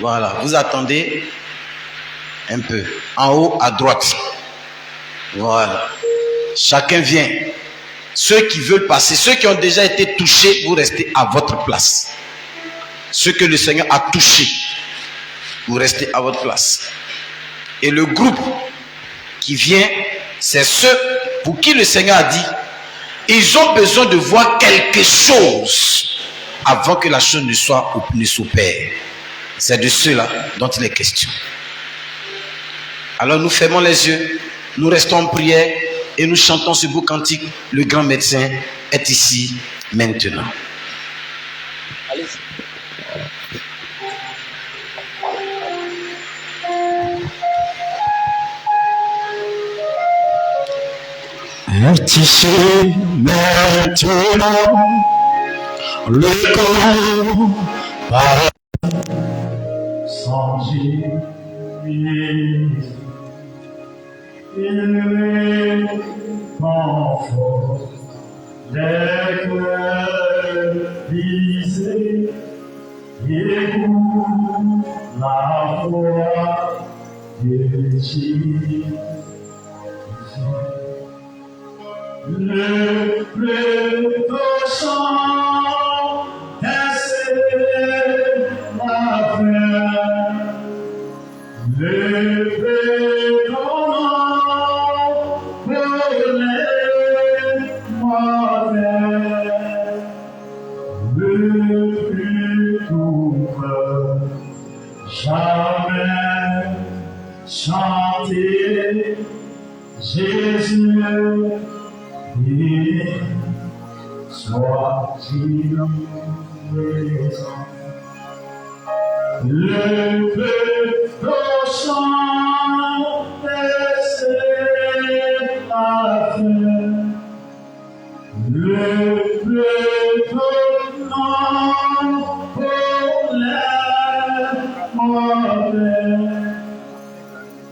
voilà, vous attendez un peu. En haut à droite, voilà. Chacun vient. Ceux qui veulent passer, ceux qui ont déjà été touchés, vous restez à votre place. Ceux que le Seigneur a touchés, vous restez à votre place. Et le groupe qui vient, c'est ceux pour qui le Seigneur a dit, ils ont besoin de voir quelque chose avant que la chose ne s'opère. C'est de ceux-là dont il est question. Alors nous fermons les yeux, nous restons en prière et nous chantons ce beau cantique. Le grand médecin est ici maintenant. Allez-y. Est ici maintenant le corps par sans Jésus. Il est confort des cœurs brisés et pour la foi de Jésus. Le plus touchant est ma frère. Le plus comment pour les mortels. Le plus touchant jamais chanter Jésus. Et soit-il présent, le plus touchant c'est la fin, le plus touchant pour les mortels,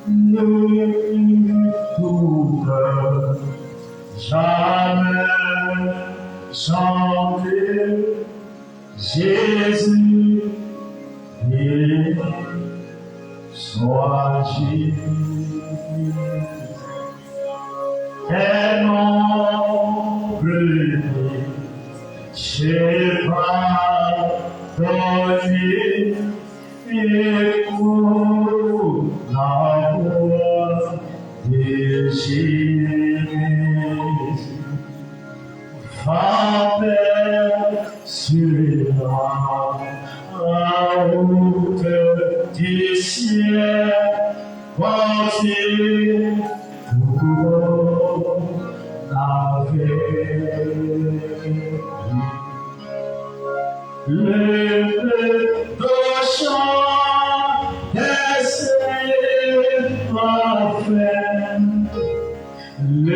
le plus touchant jamais Jésus, béni sois-tu. Tellement bleu, j'ai pardonné et pour l'amour de Jésus. Frère sur la route du ciel, voici pour la vie. Le chant des parfait, le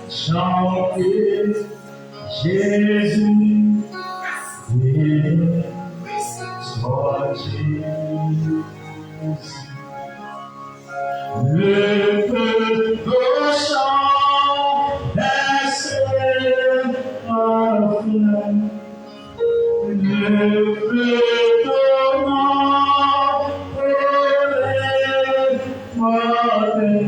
chanter Jésus, béni sois-tu. Le chant des parfait,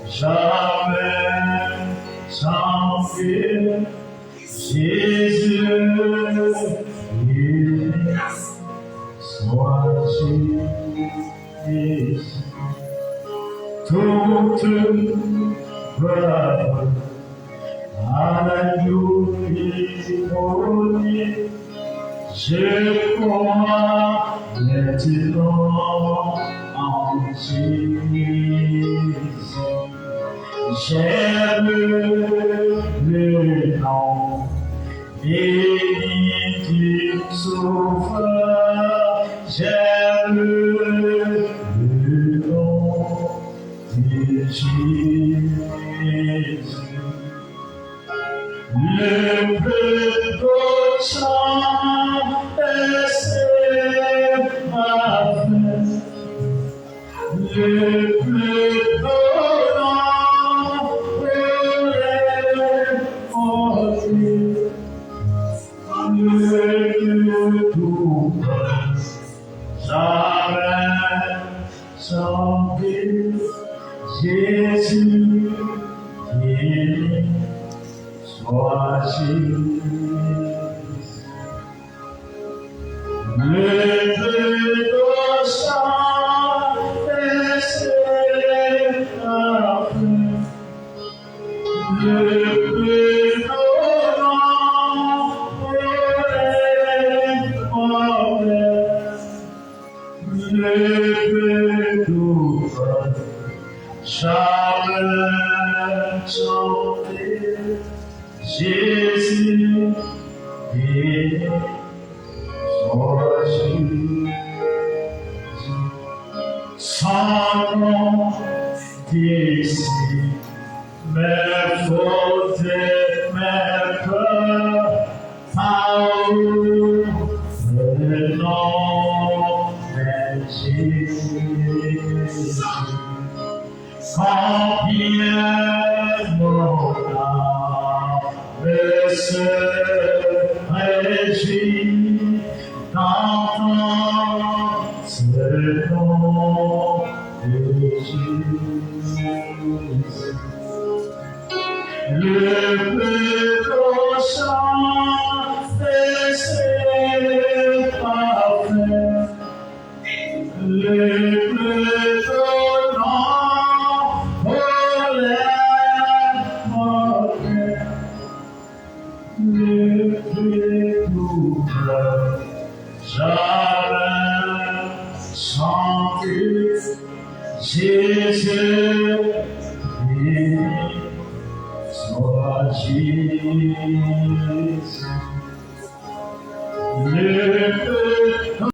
jamais chanter Jésus, béni sois-tu. Toute gloire à l'agneau, je crois maintenant en Jésus. J'aime le nom béni du Sauveur. J'aime le nom de Jésus. Le plus beau chant est parfait. Le plus beau nom le tout jamais chanter Jésus, béni sois-tu. Le plus beau chant est parfait. Le plus beau nom est le plus doux, jamais chanter Jésus, béni sois-tu. Sans nom d'ici, mes fautes et mes peurs, le nom de Jésus. Combien mon âme se réjouit d'entendre ce nom de Jésus. Le plus beau chant c'est parfait. Le plus beau nom pour les morts. Le plus doux jamais chanter Jésus, béni soit Jésus. Le